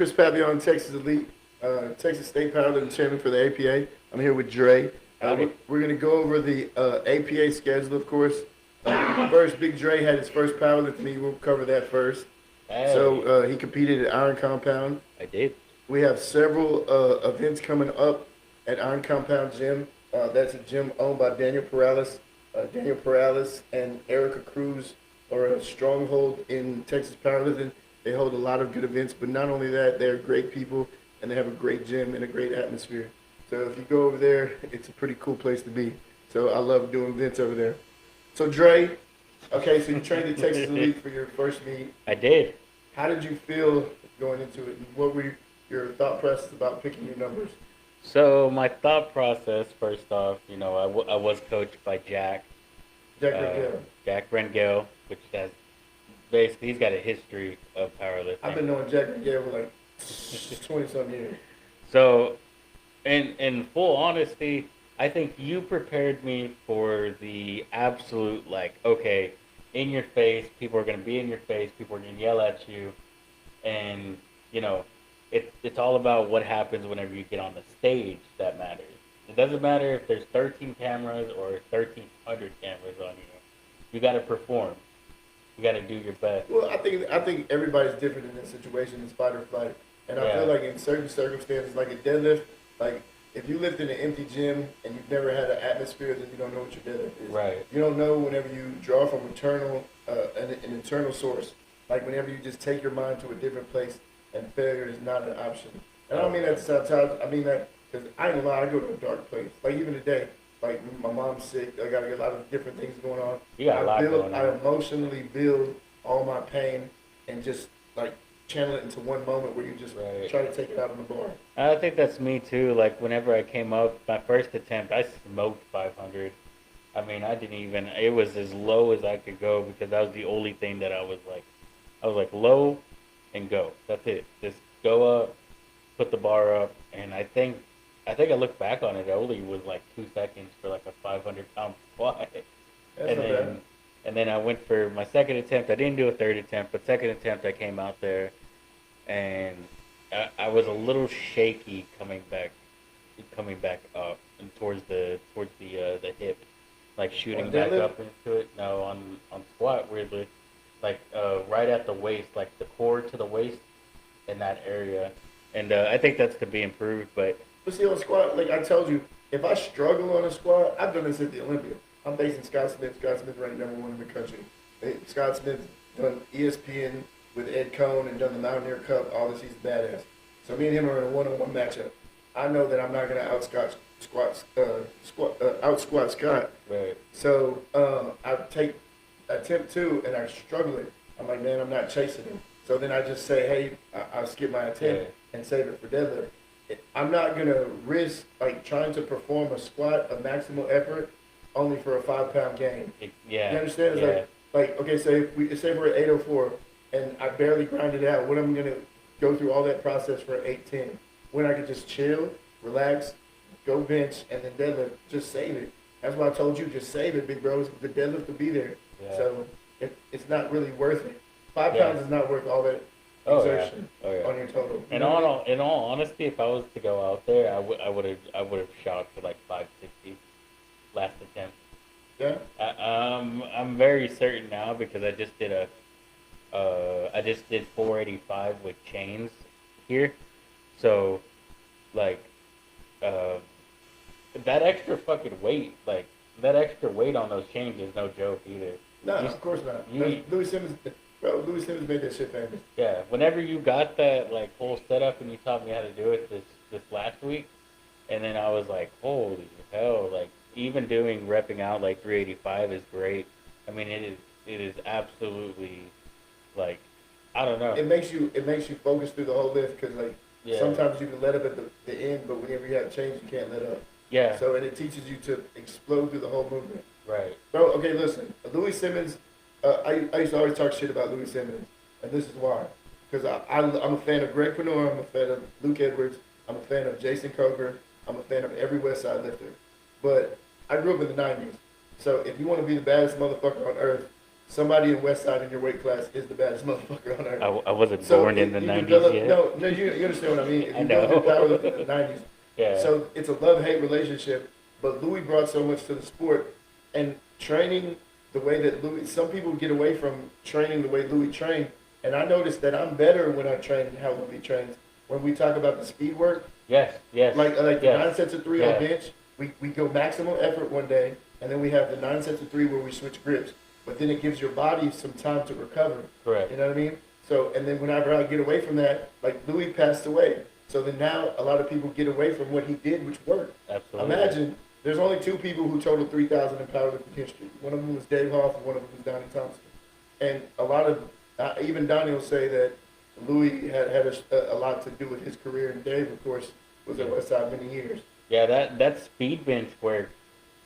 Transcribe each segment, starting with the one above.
Chris Papillon, Texas Elite, Texas State Powerlifting Chairman for the APA. I'm here with Dre. We're going to go over the APA schedule, of course. First, Big Dre had his first powerlifting meet. We'll cover that first. Hey. So he competed at Iron Compound. I did. We have several events coming up at Iron Compound Gym. That's a gym owned by Daniel Perales. Daniel Perales and Erica Cruz are a stronghold in Texas powerlifting. They hold a lot of good events, but not only that, they're great people and they have a great gym and a great atmosphere. So if you go over there, it's a pretty cool place to be. So I love doing events over there. So Dre, okay, so you trained at Texas Elite for your first meet. I did. How did you feel going into it? And what were your thought process about picking your numbers? So my thought process, first off, I was coached by Jack. Jack Rengel. Jack Rengel, which has basically he's got a history of powerlifting. I've been knowing Jack Rengel for like 20-something years. So, in full honesty, I think you prepared me for the absolute, okay, in your face, people are going to be in your face, people are going to yell at you, and, it's all about what happens whenever you get on the stage that matters. It doesn't matter if there's 13 cameras or 1,300 cameras on you. You got to perform. You got to do your best. Well, I think everybody's different in this situation, in fight or flight. And I feel like in certain circumstances, like a deadlift, like if you lift in an empty gym and you've never had an atmosphere, then you don't know what your deadlift is. Right. You don't know whenever you draw from an internal source. Like whenever you just take your mind to a different place and failure is not an option. And I don't mean that to sound tired. I mean that because I ain't gonna lie, I go to a dark place. Like even today, like my mom's sick. I got a lot of different things going on. You got a lot going on. I emotionally build all my pain and just like channel it into one moment where you just try to take it out on the bar. I think that's me too. Like whenever I came up, my first attempt, I smoked 500. I mean, it was as low as I could go because that was the only thing that I was like low and go. That's it. Just go up, put the bar up, and I think I look back on it, it only was like 2 seconds for like a 500-pound squat. And then I went for my second attempt. I didn't do a third attempt, but second attempt I came out there, and I was a little shaky coming back up and towards the hip, like shooting back up into it. No, on squat weirdly, like right at the waist, like the core to the waist, in that area. And I think that's to be improved, but see, on squat, like I told you, if I struggle on a squat, I've done this at the Olympia. I'm basing Scott Smith. Scott Smith ranked #1 in the country. Scott Smith done ESPN with Ed Cohn and done the Mountaineer Cup. All this, he's badass. So me and him are in a one-on-one matchup. I know that I'm not going to out squat Scott. Right. So I take attempt 2 and I'm struggling. I'm like, man, I'm not chasing him. So then I just say, hey, I'll skip my attempt and save it for deadlift. I'm not going to risk like trying to perform a squat, a maximal effort, only for a 5-pound gain. You understand? It's like okay, so say we're at 804 and I barely grind it out, what am I going to go through all that process for 810? When I could just chill, relax, go bench, and then deadlift, just save it. That's why I told you, just save it, big bros. The deadlift will be there. Yeah. So it's not really worth it. 5 pounds is not worth all that exertion on your total. In all honesty, if I was to go out there, I would have shot for like 560 last attempt. Yeah. I'm very certain now because I just did 485 with chains here, so like that extra fucking weight, like that extra weight on those chains is no joke either. No, of course not. Louis Simmons made that shit famous. Yeah, whenever you got that like whole setup and you taught me how to do it this last week, and then I was like, holy hell, like even repping out like 385 is great. I mean, it is absolutely like, I don't know. It makes you focus through the whole lift because like sometimes you can let up at the end, but whenever you have change, you can't let up. Yeah. So and it teaches you to explode through the whole movement. Right. Bro, okay, listen. Louis Simmons, I used to always talk shit about Louis Simmons, and this is why. Because I'm a fan of Greg Panor, I'm a fan of Luke Edwards, I'm a fan of Jason Coker, I'm a fan of every West Side lifter. But I grew up in the 90s, so if you want to be the baddest motherfucker on earth, somebody in West Side in your weight class is the baddest motherfucker on earth. I wasn't So born in the you 90s develop, yet. no, you understand what I mean. If I you know. go through powerlifting in the 90s, Yeah. so it's a love-hate relationship. But Louis brought so much to the sport, and training the way that Louis. Some people get away from training the way Louis trained, and I noticed that I'm better when I train how Louis trains. When we talk about the speed work, Yes. like the yes. 9 sets of 3 Yeah. on bench, we go maximum effort one day, and then we have the 9 sets of 3 where we switch grips. But then it gives your body some time to recover. Correct. You know what I mean? So, and then whenever I get away from that, like Louis passed away. So then now a lot of people get away from what he did, which worked. Absolutely. Imagine there's only 2 people who totaled 3,000 in powerlifting history. One of them was Dave Hoff, and one of them was Donnie Thompson. And a lot of, even Donnie will say that Louis had a lot to do with his career, and Dave, of course, was at Westside many years. Yeah, that speed bench work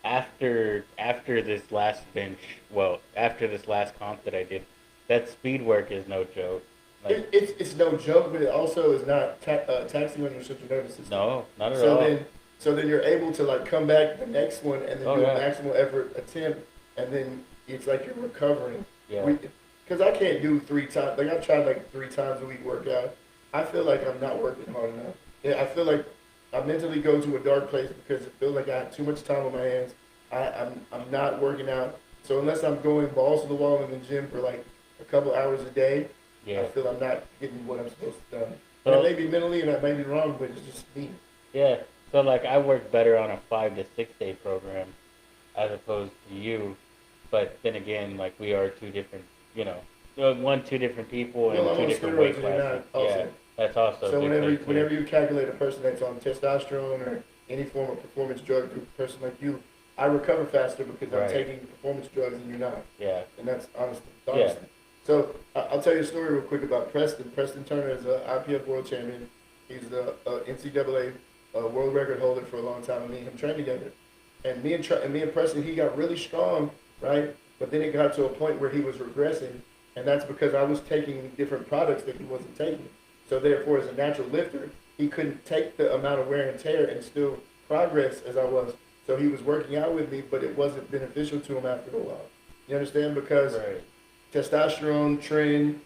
after this last bench, well, after this last comp that I did, that speed work is no joke. Like, It's no joke, but it also is not taxing on your central nervous system. no, not at all. So then you're able to like come back the next one and then do a maximal effort attempt, and then it's like you're recovering. Yeah. Because I can't do 3 times. Like I've tried like 3 times a week workout. I feel like I'm not working hard enough. Yeah, I feel like I mentally go to a dark place because it feels like I have too much time on my hands. I'm not working out. So unless I'm going balls to the wall in the gym for like a couple hours a day, Yeah. I feel I'm not getting what I'm supposed to do. So- And it may be mentally and I may be wrong, but it's just me. Yeah. So like I work better on a 5 to 6 day program as opposed to you, but then again, like we are 2 different, you know, 2 different people and Well, I'm 2 on different steroids weight and you're classes. not also. Yeah, that's also. So a big whenever thing, too. whenever you calculate a person that's on testosterone or any form of performance drug to a person like you, I recover faster because I'm Right. taking performance drugs and you're not. Yeah. And that's honest. Yeah. So I'll tell you a story real quick about Preston. Preston Turner is an IPF world champion. He's the NCAA world record holder for a long time. And me and him trained together. And me and Preston, he got really strong, right? But then it got to a point where he was regressing, and that's because I was taking different products that he wasn't taking. So therefore, as a natural lifter, he couldn't take the amount of wear and tear and still progress as I was. So he was working out with me, but it wasn't beneficial to him after a while. You understand? Because Right. testosterone, tren,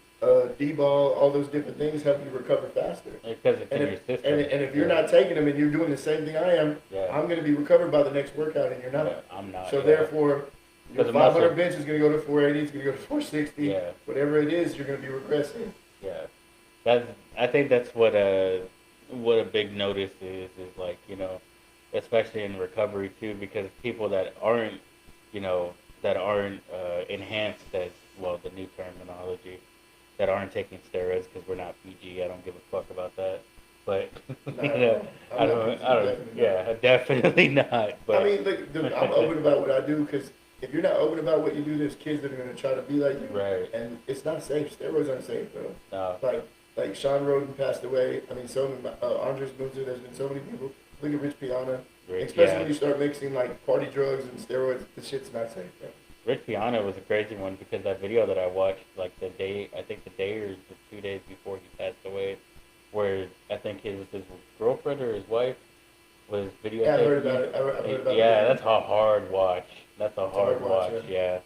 D-ball, all those different things help you recover faster. Because it's in your system. And if you're not taking them and you're doing the same thing I am, Yeah. I'm going to be recovered by the next workout and you're not. Yeah, I'm not. So yeah. therefore, your 'Cause the 500 muscle- bench is going to go to 480, it's going to go to 460. Yeah. Whatever it is, you're going to be regressing. Yeah, I think that's what a big notice is like, you know, especially in recovery too, because people that aren't, you know, enhanced as well, the new terminology, that aren't taking steroids because we're not PG. I don't give a fuck about that. But you know, I don't. Yeah, definitely not. But I mean, look, dude, I'm open about what I do because if you're not open about what you do, there's kids that are going to try to be like you. Right. And it's not safe. Steroids aren't safe, bro. no, Like Sean Roden passed away. I mean, so Andres Bunzer. There's been so many people. Look at Rich Piana. Especially when you start mixing like party drugs and steroids, the shit's not safe, bro. Rich Piana was a crazy one because that video that I watched, like the day or the 2 days before he passed away, where I think his girlfriend or his wife was videotaping. Yeah, I heard about it. I heard about it. Yeah, that's a hard watch. That's a hard watch, yeah. yeah.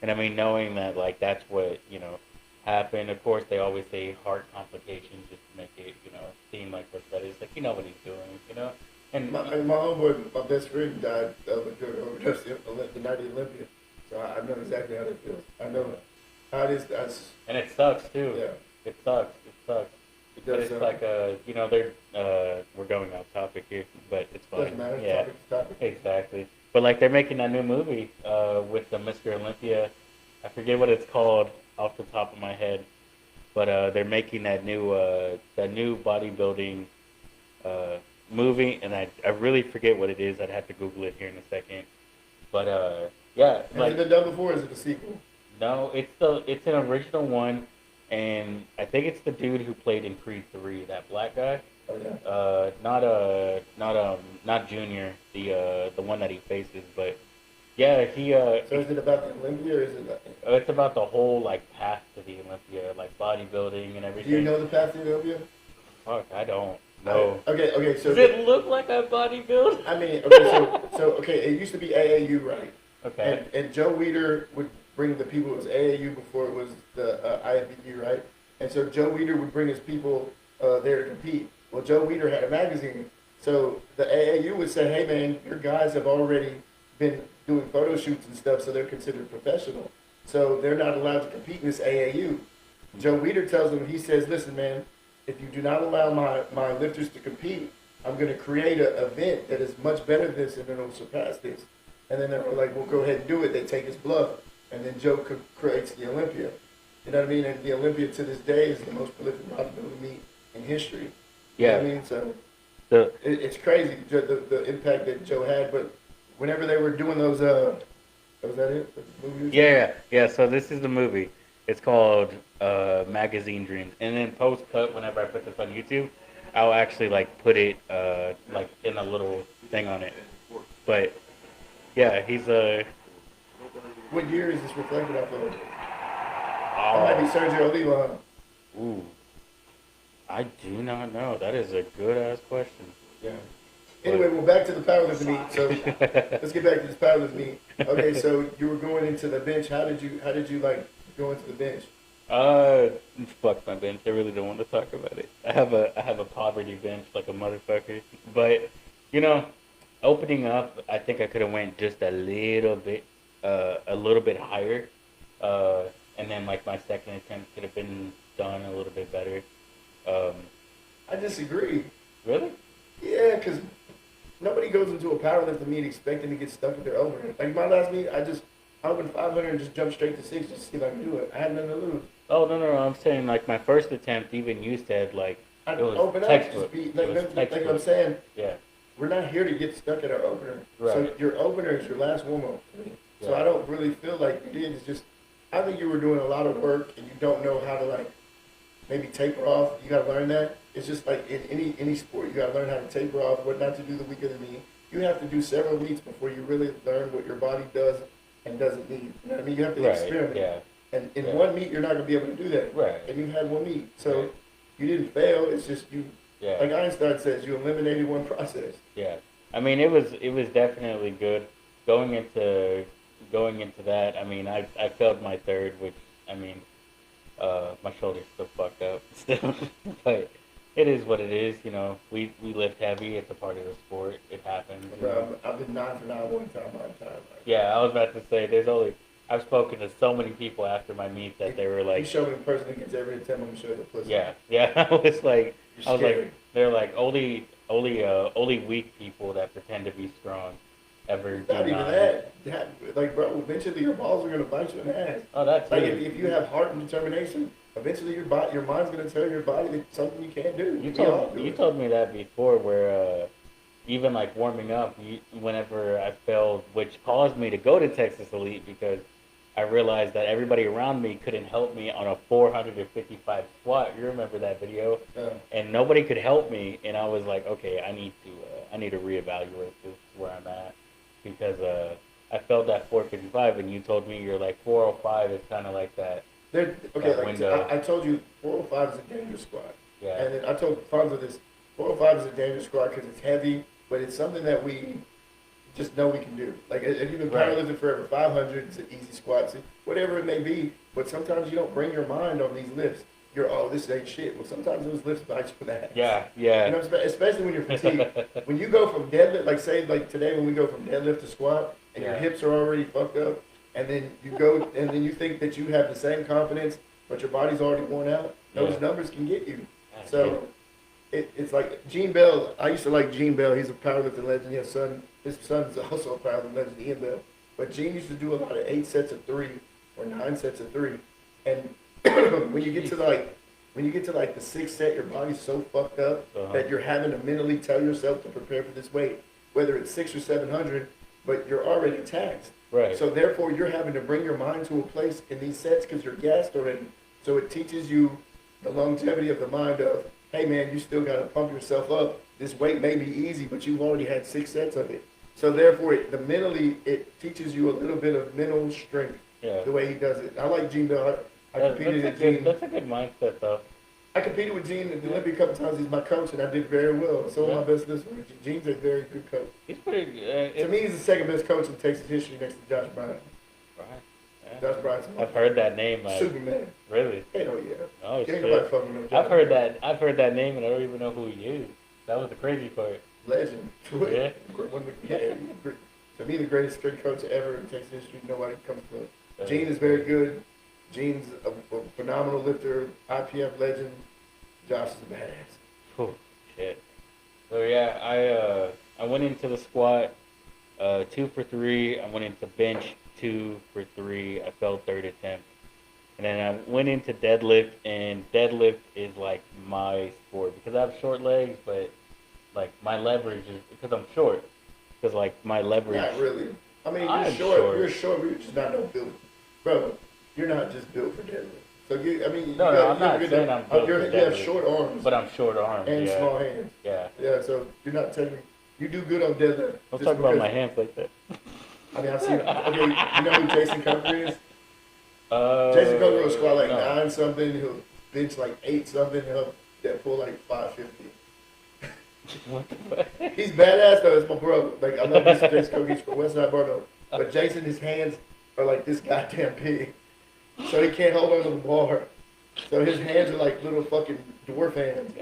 And I mean, knowing that, like, that's what, you know, happened. Of course, they always say heart complications just to make it, you know, seem like what's that is. Like, you know what he's doing, you know? And My homeboy, my best friend, died of a drug overdose the night of Olympia. So I know exactly how that feels. I know how it is. and it sucks, too. Yeah. It sucks. It But does. it's like, you know, we're going off topic here, but it's fine. Doesn't matter. Yeah, Topic. exactly. But like they're making that new movie with the Mr. Olympia. I forget what it's called off the top of my head, but they're making that new bodybuilding movie, and I really forget what it is. I'd have to Google it here in a second. But yeah, Has it been done before? Or is it a sequel? no, it's an original one, and I think it's the dude who played in Creed 3, that black guy. Oh yeah. Not Junior, the one that he faces, but yeah, he. So is it about the Olympia or is it? It's about the whole like path to the Olympia, like bodybuilding and everything. Do you know the path to the Olympia? Fuck, I don't know. Okay. So Does it look like I bodybuild? I mean, okay. So okay. It used to be AAU, right? Okay. And Joe Weider would bring the people. It was AAU before it was the IFBB, right? And so Joe Weider would bring his people there to compete. Well, Joe Weider had a magazine, so the AAU would say, "Hey, man, your guys have already been doing photo shoots and stuff, so they're considered professional. So they're not allowed to compete in this AAU." Joe Weider tells them, he says, "Listen, man, if you do not allow my lifters to compete, I'm going to create an event that is much better than this and it'll surpass this." And then they're like, "Well, go ahead and do it." They take his bluff. And then Joe creates the Olympia. You know what I mean? And the Olympia to this day is the most prolific bodybuilding meet in history. You know what I mean? So it's crazy, the impact that Joe had. But whenever they were doing those, was that it? The movie? Yeah. So this is the movie. It's called Magazine Dreams. And then post cut, whenever I put this on YouTube, I'll actually like put it like in a little thing on it. But yeah, he's a. What year is this reflected off of? It might be Sergio Oliva. Ooh, I do not know. That is a good ass question. Yeah. Anyway, well, back to the powerlifting meet. So let's get back to this powerlifting meet. Okay, so you were going into the bench. How did you like go into the bench? Fuck my bench. I really don't want to talk about it. I have a poverty bench like a motherfucker. But you know, opening up, I think I could have went just a little bit higher. And then like my second attempt could have been done a little bit better. I disagree. Really? Yeah, because nobody goes into a powerlifting meet expecting to get stuck with their overhead. Like my last meet, I opened 500 and just jumped straight to 6 just to see if I can do it. I had nothing to lose. Oh no! I'm saying like my first attempt, even you said like I'd it was open textbook. up, just be Like I'm saying. Yeah. We're not here to get stuck at our opener. Right. So your opener is your last warm up. So Yeah. I don't really feel like you did. It's just I think you were doing a lot of work and you don't know how to like maybe taper off. You got to learn that. It's just like in any sport, you got to learn how to taper off, what not to do the week of the meet. You have to do several weeks before you really learn what your body does and doesn't need. You know what I mean? You have to experiment. Yeah. And in one meet, you're not going to be able to do that. Right. And you had one meet. So you didn't fail. It's just you, like Einstein says, you eliminated one process. Yeah. I mean, it was definitely good. Going into that, I mean, I failed my third, which, I mean, my shoulder's still fucked up still. But it is what it is, you know. We lift heavy. It's a part of the sport. It happens. Bro, I've been 9 for 9 one time. Yeah, I was about to say, I've spoken to so many people after my meet that they were like, you show me a person that gets every attempt, I'm gonna show you the pussy. Yeah. I was like, Scary. they're like only weak people that pretend to be strong ever. Not even that. Like, bro, eventually your balls are gonna bite you in the ass. Oh, that's like it. if you have heart and determination, eventually your mind's gonna tell your body that something you can't do. You told me that before, where even like warming up, whenever I failed, which caused me to go to Texas Elite because I realized that everybody around me couldn't help me on a 455 squat. You remember that video? Yeah. And nobody could help me, and I was like, okay, I need to reevaluate this where I'm at because I failed that 455, and you told me you're like 405 is kind of like that. Like I told you, 405 is a dangerous squat. Yeah. And then I told Fonzo this, 405 is a dangerous squat because it's heavy, but it's something that we just know we can do. Like, if you've been powerlifting forever, 500 is an easy squat, whatever it may be. But sometimes you don't bring your mind on these lifts. This ain't shit. Well, sometimes those lifts bite you in the ass. Yeah. You know, especially when you're fatigued. When you go from deadlift, like say, like today when we go from deadlift to squat, and your hips are already fucked up, and then you go, and then you think that you have the same confidence, but your body's already worn out, those numbers can get you. So it's like Gene Bell. I used to like Gene Bell. He's a powerlifting legend. His son's also a powerlifting legend, Ian Bell. But Gene used to do a lot of 8 sets of 3 or 9 sets of 3. And when you get to like the 6th set, your body's so fucked up that you're having to mentally tell yourself to prepare for this weight, whether it's 600 or 700, but you're already taxed. Right. So therefore, you're having to bring your mind to a place in these sets because you're gassed already. So it teaches you the longevity of the mind of, hey man, you still got to pump yourself up. This weight may be easy, but you've already had 6 sets of it. So therefore, it teaches you a little bit of mental strength. Yeah. The way he does it. I like Gene Bell. I competed at Gene. That's a good mindset, though. I competed with Gene at the Olympic a couple times. He's my coach, and I did very well. So my best this week. Gene's a very good coach. He's pretty good. To me, he's the second best coach in Texas history next to Josh Bryant. Right. Yeah. Josh Bryant's I've heard that name. Like, Superman. really? Hell yeah. Oh Ain't shit. nobody fucking with Josh I've heard Bryant. that. I've heard that name, and I don't even know who he is. That was the crazy part. Legend. Yeah. Yeah. To me, the greatest straight coach ever in Texas history. Nobody comes close. Gene is very good. Gene's a phenomenal lifter, IPF legend. Josh is a badass. Oh shit. So yeah, I went into the squat 2 for 3. I went into bench 2 for 3. I fell third attempt, and then I went into deadlift, and deadlift is like my sport because I have short legs, but like my leverage is because I'm short. Because like my leverage. Not really. I mean, I'm you're short. short. You're short, but you're just not no built. Bro, you're not just built for deadlift. So I mean, No, I'm not saying I'm built for You have deadlift. short arms But I'm short armed. and Yeah. small hands. Yeah. Yeah, so you're not taking. You do good on deadlift. Don't just talk about because- my hands like that. I mean, I've seen. Okay, you know who Jason Coker is? Uh, Jason Coker will squat like no. 9 something. He'll bench like 8 something. He'll pull like 550. What the fuck? He's badass though. It's my brother. Like I love this Jason Coker. He's from Westside Barno. But Jason, his hands are like this goddamn big, so he can't hold on to the bar. So his hands are like little fucking dwarf hands.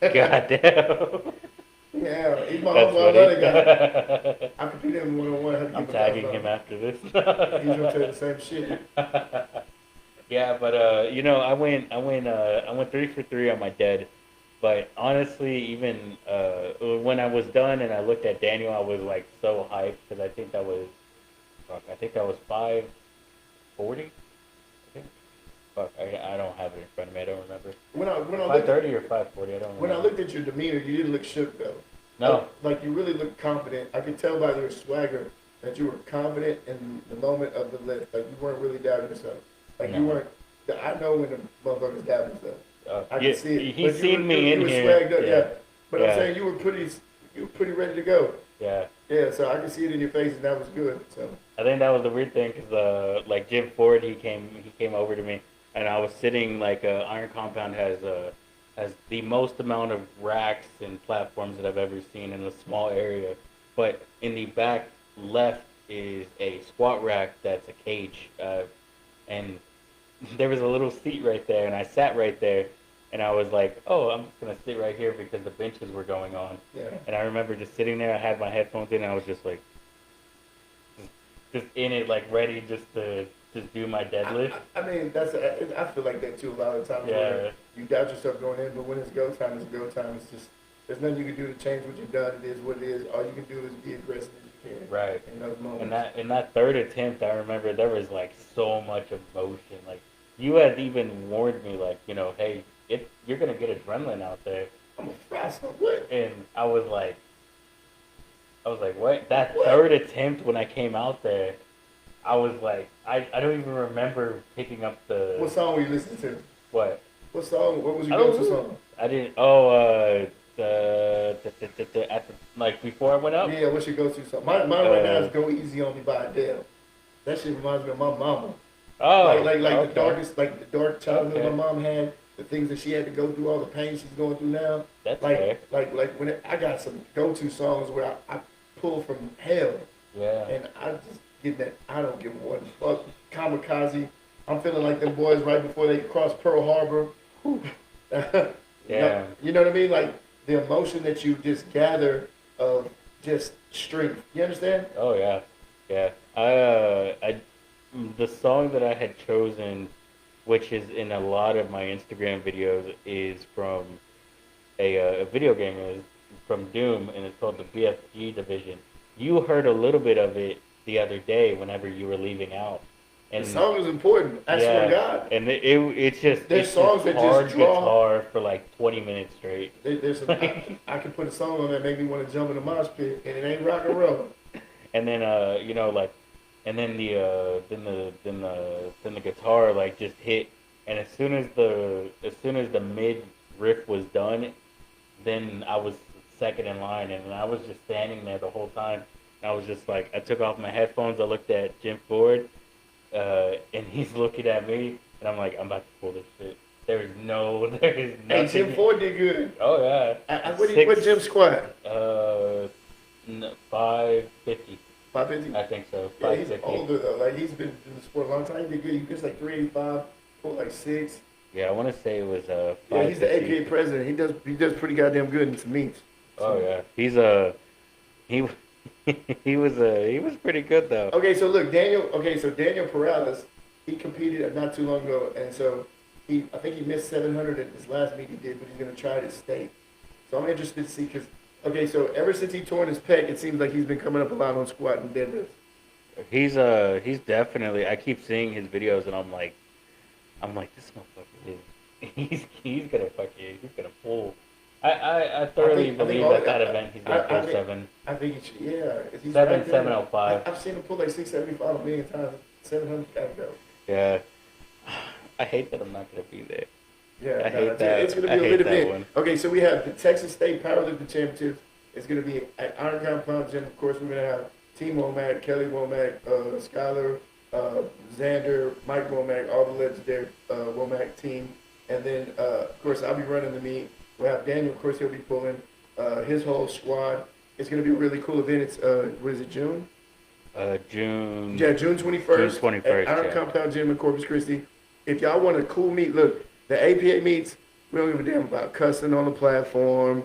Goddamn. Yeah, he's my That's uncle. I love that guy. funny. I competed him 1-on-1. I had to I'm give tagging $1,000. him after this. He's gonna tell you the same shit. Yeah, but you know, I went 3 for 3 on my dead. But honestly, even when I was done and I looked at Daniel, I was like so hyped because I think that was 540. Fuck, I don't have it in front of me. I don't remember. When I looked, 530 or 540. I don't remember. when I looked at your demeanor, you didn't look shook though. No. Like you really looked confident. I could tell by your swagger that you were confident in the moment of the lift. Like you weren't really doubting yourself. Like you No. weren't. I know when the motherfuckers doubt themselves. I Yeah, can see it. He's But seen me you in were here. swagged up, yeah. But Yeah. I'm saying you were pretty ready to go. Yeah. Yeah, so I can see it in your face, and that was good. So I think that was the weird thing because like Jim Ford, he came over to me, and I was sitting like Iron Compound has the most amount of racks and platforms that I've ever seen in a small area, but in the back left is a squat rack that's a cage, and there was a little seat right there, and I sat right there, and I was like, oh, I'm just gonna sit right here because the benches were going on. yeah. And I remember just sitting there. I had my headphones in. And I was just like, just in it, like ready just to just do my deadlift. I mean, I feel like that too a lot of times. Yeah. Where you doubt yourself going in, but when it's go time, it's go time. It's just there's nothing you can do to change what you've done. It is what it is. All you can do is be aggressive as you can. Right. In those moments. And in that third attempt, I remember there was like so much emotion. Like you had even warned me, like, you know, hey, you're gonna get adrenaline out there. I'm a fast what? And I was like, what? That What? third attempt when I came out there, I was like, I don't even remember picking up the What song were you listening to? what. What song? What was your I don't go-to know. song? I didn't. Oh, like before I went up. Yeah, what's your go-to song? Mine right now is "Go Easy on Me" by Adele. That shit reminds me of my mama. Oh, Like okay. the dark childhood Okay. my mom had, the things that she had to go through, all the pain she's going through now. That's fair. Like when I got some go-to songs where I pull from hell, Yeah. and I just get that. I don't give one fuck. Kamikaze. I'm feeling like them boys right before they cross Pearl Harbor. Yeah. You know what I mean? Like the emotion that you just gather of just strength. You understand? Oh yeah. Yeah. The song that I had chosen, which is in a lot of my Instagram videos, is from a video game. It's from Doom, and it's called the BFG Division. You heard a little bit of it the other day whenever you were leaving out. And The song is important. I swear to God. And it's just There's it's songs just that just hard draw- guitar for like 20 minutes straight. There's some, I can put a song on that make me want to jump in a mosh pit, and it ain't rock and roll. And then you know, like, and then the guitar like just hit, and as soon as the mid riff was done, then I was second in line, and I was just standing there the whole time. And I was just like, I took off my headphones, I looked at Jim Ford, and he's looking at me, and I'm like, I'm about to pull this shit. There is Hey, Jim nothing. Ford did good. Oh yeah, What Jim squad? 550. 550. I think so. Yeah, he's 550. older though. Like he's been in the sport a long time. He did good. He gets like 385, pulled like six. Yeah, I want to say it was Yeah, he's the 550. AKA president. He does pretty goddamn good in some meets. Oh So. yeah, he he was pretty good though. Okay, so look, Daniel. Okay, so Daniel Perales, he competed not too long ago, and so I think he missed 700 at his last meet he did, but he's gonna try it at state. So I'm interested to see because okay, so ever since he torn his pec, it seems like he's been coming up a lot on squat and deadlift. He's definitely. I keep seeing his videos and I'm like this motherfucker is he's gonna fucking he's gonna pull. I thoroughly believe all, at that event he's gonna pull I think he should. Yeah, he's seven right there. 705. I've seen him pull like 675 a million times. 700 gotta go. Yeah, I hate that I'm not gonna be there. Yeah, I hate that. It's gonna I be a hate lit that event. one. Okay, so we have the Texas State Powerlifting Championships. It's gonna be at Iron Compound Gym. Of course, we're gonna have Team Womack, Kelly Womack, Skylar, Xander, Mike Womack, all the legendary Womack team. And then, of course, I'll be running the meet. We'll have Daniel, of course, he'll be pulling his whole squad. It's going to be a really cool event. It's, what is it, June? June. Yeah, June 21st. June 21st, At Iron yeah. Compound Gym in Corpus Christi. If y'all want a cool meet, look, the APA meets, we don't give a damn about cussing on the platform,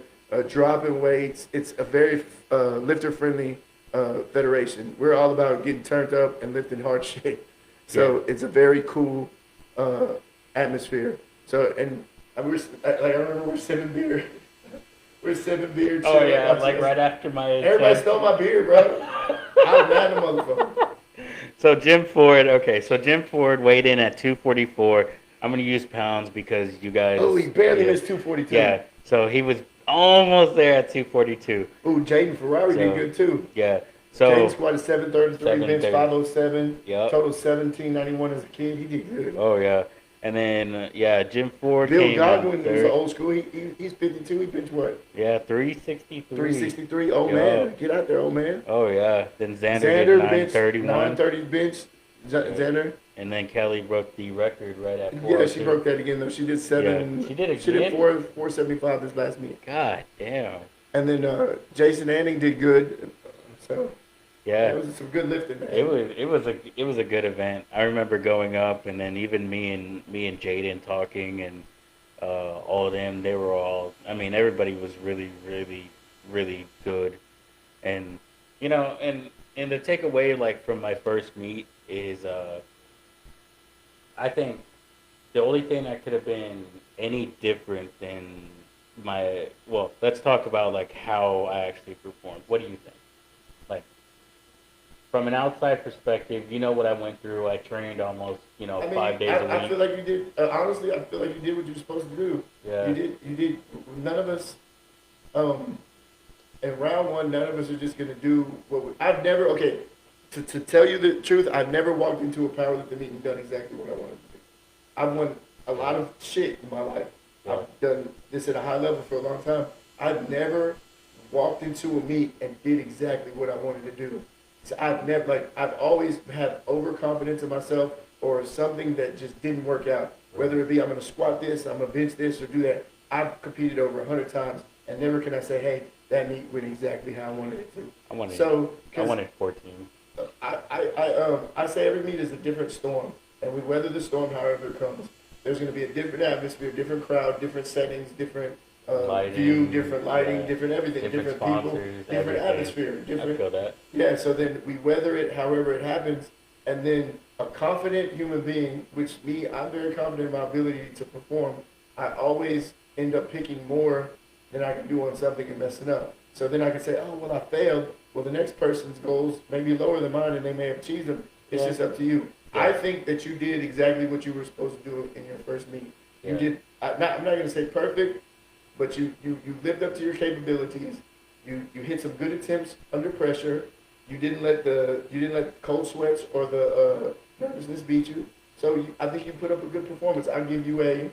dropping weights. It's a very lifter-friendly federation. We're all about getting turned up and lifting hard shit. So it's a very cool atmosphere. So, and I remember we're sipping beer. We're sipping beer. Oh chilling, yeah, watching like this. right after my. Everybody stole my beer, bro. I was mad at the motherfucker. So Jim Ford, okay, so Jim Ford weighed in at 244. I'm gonna use pounds because you guys. Oh, he barely yeah, missed 242. Yeah, so he was almost there at 242. Ooh, Jaden Ferrari So, did good too. Yeah, Jaden so squatted 733, bench 730. 507, Yep. total 1791 as a kid. He did good. oh yeah, and then Jim Ford Bill came Godwin in is third. old school. He's 52. He bench what? Yeah, 363. 363. Old Yo. man. Get out there, old man. Oh yeah, then Xander Xander did bench 931, 930 bench. Xander. and then Kelly broke the record right at Yeah, 402. she broke that again though. She did seven. Yeah, she did She did again? 475 this last meet. God damn. And then Jason Anning did good. So Yeah. it was some good lifting. Man. It was a good event. I remember going up, and then even me and Jaden talking, and all of them. They were all. I mean, everybody was really, really, really good, and and the takeaway like from my first meet is I think the only thing that could have been any different than let's talk about like how I actually performed. What do you think? Like from an outside perspective, you know what I went through. I trained almost, I mean, 5 days a week. I feel like you did. Honestly, I feel like you did what you were supposed to do. Yeah. You did. None of us. In round one, none of us are just gonna do what I've never. Okay, to tell you the truth, I've never walked into a powerlifting meet and done exactly what I wanted to do. I've won a lot of shit in my life. Yeah. I've done this at a high level for a long time. I've never walked into a meet and did exactly what I wanted to do. So I've always had overconfidence in myself or something that just didn't work out. Whether it be I'm gonna squat this, I'm gonna bench this, or do that. I've competed over 100 times, and never can I say, hey, that meet went exactly how I wanted it to. I wanted So, I wanted 14. I say every meet is a different storm, and we weather the storm however it comes. There's going to be a different atmosphere, different crowd, different settings, different Lighting, view, different lighting, yeah. different everything, different people, sponsors, different everything. atmosphere, I different. feel that. Yeah, so then we weather it however it happens, and then a confident human being, which me, I'm very confident in my ability to perform. I always end up picking more than I can do on something and messing up. So then I can say, oh, well, I failed. Well, the next person's goals may be lower than mine, and they may have achieved them. It's Yeah. just up to you. Yeah. I think that you did exactly what you were supposed to do in your first meet. You Yeah. did. I'm not going to say perfect, but you lived up to your capabilities. You hit some good attempts under pressure. You didn't let the cold sweats or the nervousness beat you. So I think you put up a good performance. I'll give you a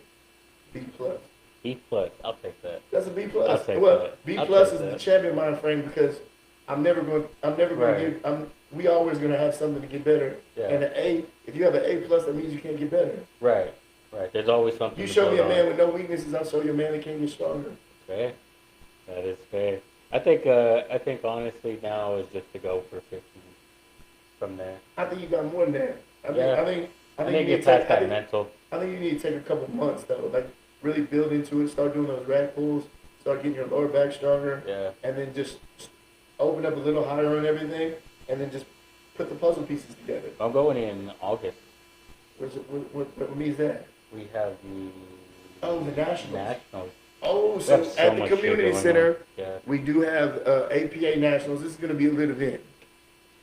B plus. B plus. I'll take that. That's a B I'll plus. take Well, that. B I'll plus take is the that. champion mind frame because I'm never going Right. to give. We always going to have something to get better. Yeah. And an A, if you have an A plus, that means you can't get better. Right. Right. There's always something You to show me build a man on. with no weaknesses, I'll show you a man that can get stronger. Fair. That is fair. I think honestly now is just to go for 50 from there. I think you got more than that. Yeah. I I think think you need get to take. past that mental. I think you need to take a couple months though, like really build into it. Start doing those rack pulls. Start getting your lower back stronger. Yeah. And then just open up a little higher on everything, and then just put the puzzle pieces together. I'm going in August. What means that? We have the The Nationals. Nationals. Oh, We so have so at the much shit community going center, on. Yeah. we do have APA Nationals. This is going to be a lit event.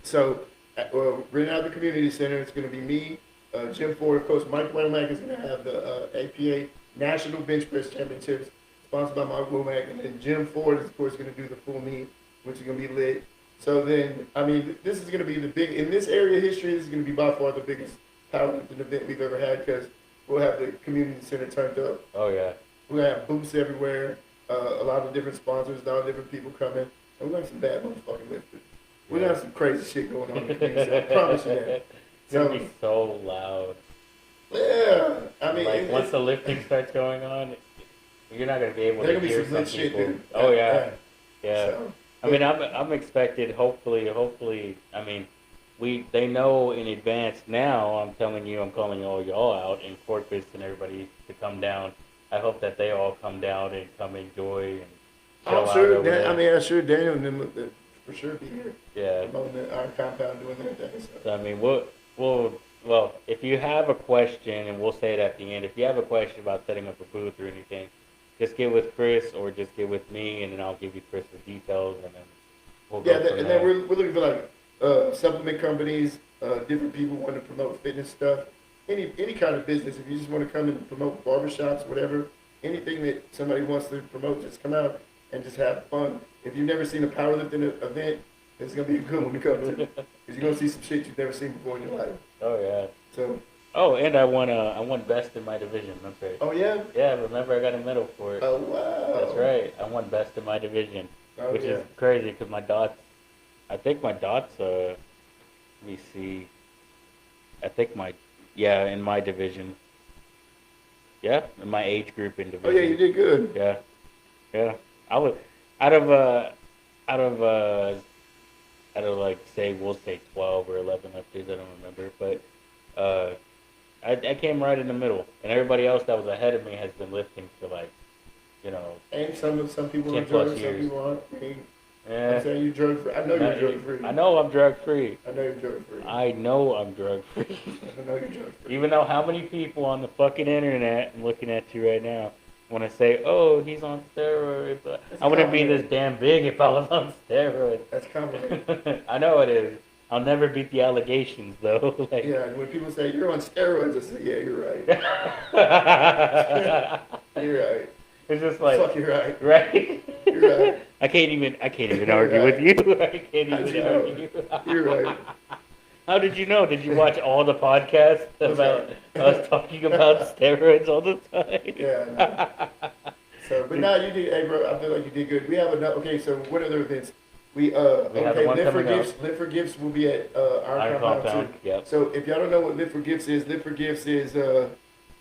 So, right now at the community center, it's going to be me, Jim Ford, of course. Mike Womack is going to have the APA National Bench Press Championships, sponsored by Mike Womack, and then Jim Ford is, of course, going to do the full meet, which is going to be lit. So then, I mean, this is going to be the big, in this area of history, this is going to be by far the biggest powerlifting event we've ever had, because we'll have the community center turned up. Oh yeah. We're going to have booths everywhere, a lot of different sponsors, a lot of different people coming, and we're going to have some bad motherfucking lifters. We're going to have some crazy shit going on in the community center, I promise you that. It's gonna be so loud. Yeah, I mean, Like once the lifting starts going on, you're not gonna be able to hear some shit, people. dude. Oh yeah, yeah. So, I mean, I'm expected. Hopefully. I mean, they know in advance now. I'm telling you, I'm calling all y'all out in Corpus and everybody to come down. I hope that they all come down and come enjoy and chill I'm out sure. over there. I mean, I'm sure Daniel and them would for sure be here. Yeah. Promoting our compound, doing their thing. So I mean, well, if you have a question, and we'll say it at the end, if you have a question about setting up a booth or anything, just get with Chris or just get with me, and then I'll give you Chris the details, and then we'll go from and there. then we're looking for like supplement companies, different people want to promote fitness stuff, any kind of business. If you just want to come and promote barbershops, whatever, anything that somebody wants to promote, just come out and just have fun. If you've never seen a powerlifting event, it's gonna be a good one to come to, because you're gonna see some shit you've never seen before in your life. Oh yeah. So. Oh, and I won best in my division. Okay. Oh yeah. Yeah, remember I got a medal for it. Oh wow. That's right. I won best in my division, which yeah. is crazy because my dots. I think my dots. Let me see. I think in my division. Yeah, in my age group in division. Oh yeah, you did good. Yeah. I was out of like we'll say 12 or 11 lifters. I don't remember, but I came right in the middle, and everybody else that was ahead of me has been lifting for like, And some people are 10 plus drugs, some years. people aren't. I mean, Yeah. I'm saying you drug free. I know you're drug free. I know I'm drug free. I know you're drug free. I know I'm drug free. I know you're drug free. Even though how many people on the fucking internet, I'm looking at you right now, want to say, oh, he's on steroids. I wouldn't be this damn big if I was on steroids. That's complicated. I know it is. I'll never beat the allegations, though. Like, Yeah, and when people say you're on steroids, I say, yeah, you're right. You're right. It's just like, Fuck, you're right. right? You're right. I can't even You're argue right. with you. I can't How'd even you know? argue. You're right. How did you know? Did you watch all the podcasts about us talking about steroids all the time? Yeah. I know. So, but now you did, hey bro, I feel like you did good. We have another. Okay, so what other events? We have okay, one Live for coming up. Gifts. Live for Gifts will be at our Iron compound Compound, too. yep. So if y'all don't know what Live for Gifts is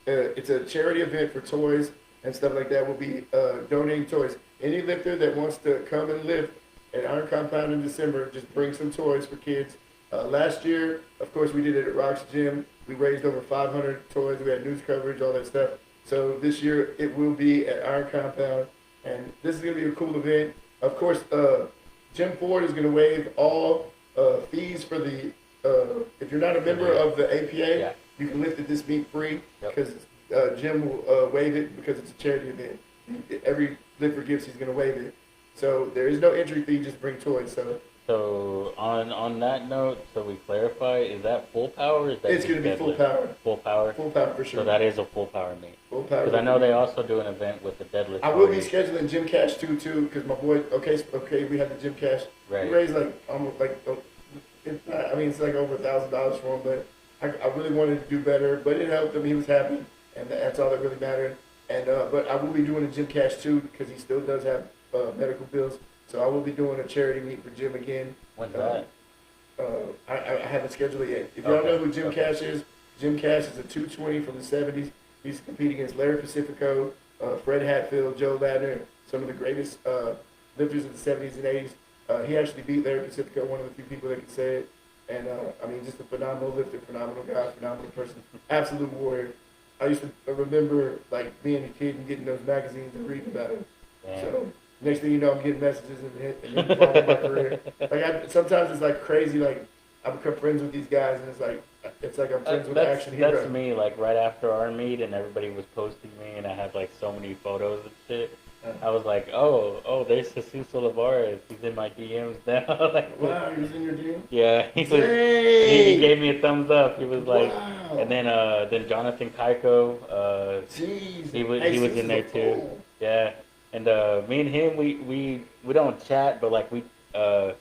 it's a charity event for toys and stuff like that. We'll be donating toys. Any lifter that wants to come and lift at Iron Compound in December, just bring some toys for kids. Last year, of course, we did it at Rock's Gym. We raised over 500 toys. We had news coverage, all that stuff. So this year it will be at Iron Compound, and this is going to be a cool event. Of course, Jim Ford is going to waive all fees for the. If you're not a member of the APA, you can lift at this meet free because Jim will waive it because it's a charity event. Every lift for gifts, he's going to waive it. So there is no entry fee. Just bring toys. So on that note, so we clarify, is that full power? Or is that It's going to be full deadlift? power. Full power. Full power for sure. So that is a full power meet. Full power. Because I know they also do an event with the deadlift. I will be party. scheduling Gym Cash too, because my boy. Okay, we have the Gym Cash. Right. We raised like almost like. It's like over $1,000 for him, but I really wanted to do better. But it helped him. He was happy, and that's all that really mattered. And but I will be doing a Gym Cash too because he still does have medical bills. So I will be doing a charity meet for Jim again. When's that? I haven't scheduled it yet. If y'all know who Jim Cash is, Jim Cash is a 220 from the 70s. He used to compete against Larry Pacifico, Fred Hatfield, Joe Ladner, some of the greatest lifters of the 70s and 80s. He actually beat Larry Pacifico, one of the few people that can say it. And I mean, just a phenomenal lifter, phenomenal guy, phenomenal person, absolute warrior. I used to remember like being a kid and getting those magazines and reading about him. Damn. So next thing you know, I'm getting messages and then following my career. Like sometimes it's like crazy. Like I become friends with these guys, and it's like I'm friends with action heroes. That's me. Like right after our meet, and everybody was posting me, and I had like so many photos and shit. I was like, oh, there's Jesus Olivares. He's in my DMs now. Like, wow, he was in your DM? yeah, he gave me a thumbs up. He was like, wow. And then Jonathan Kaiko, Jeez. he was in there too. Yeah, and me and him, we don't chat, but like I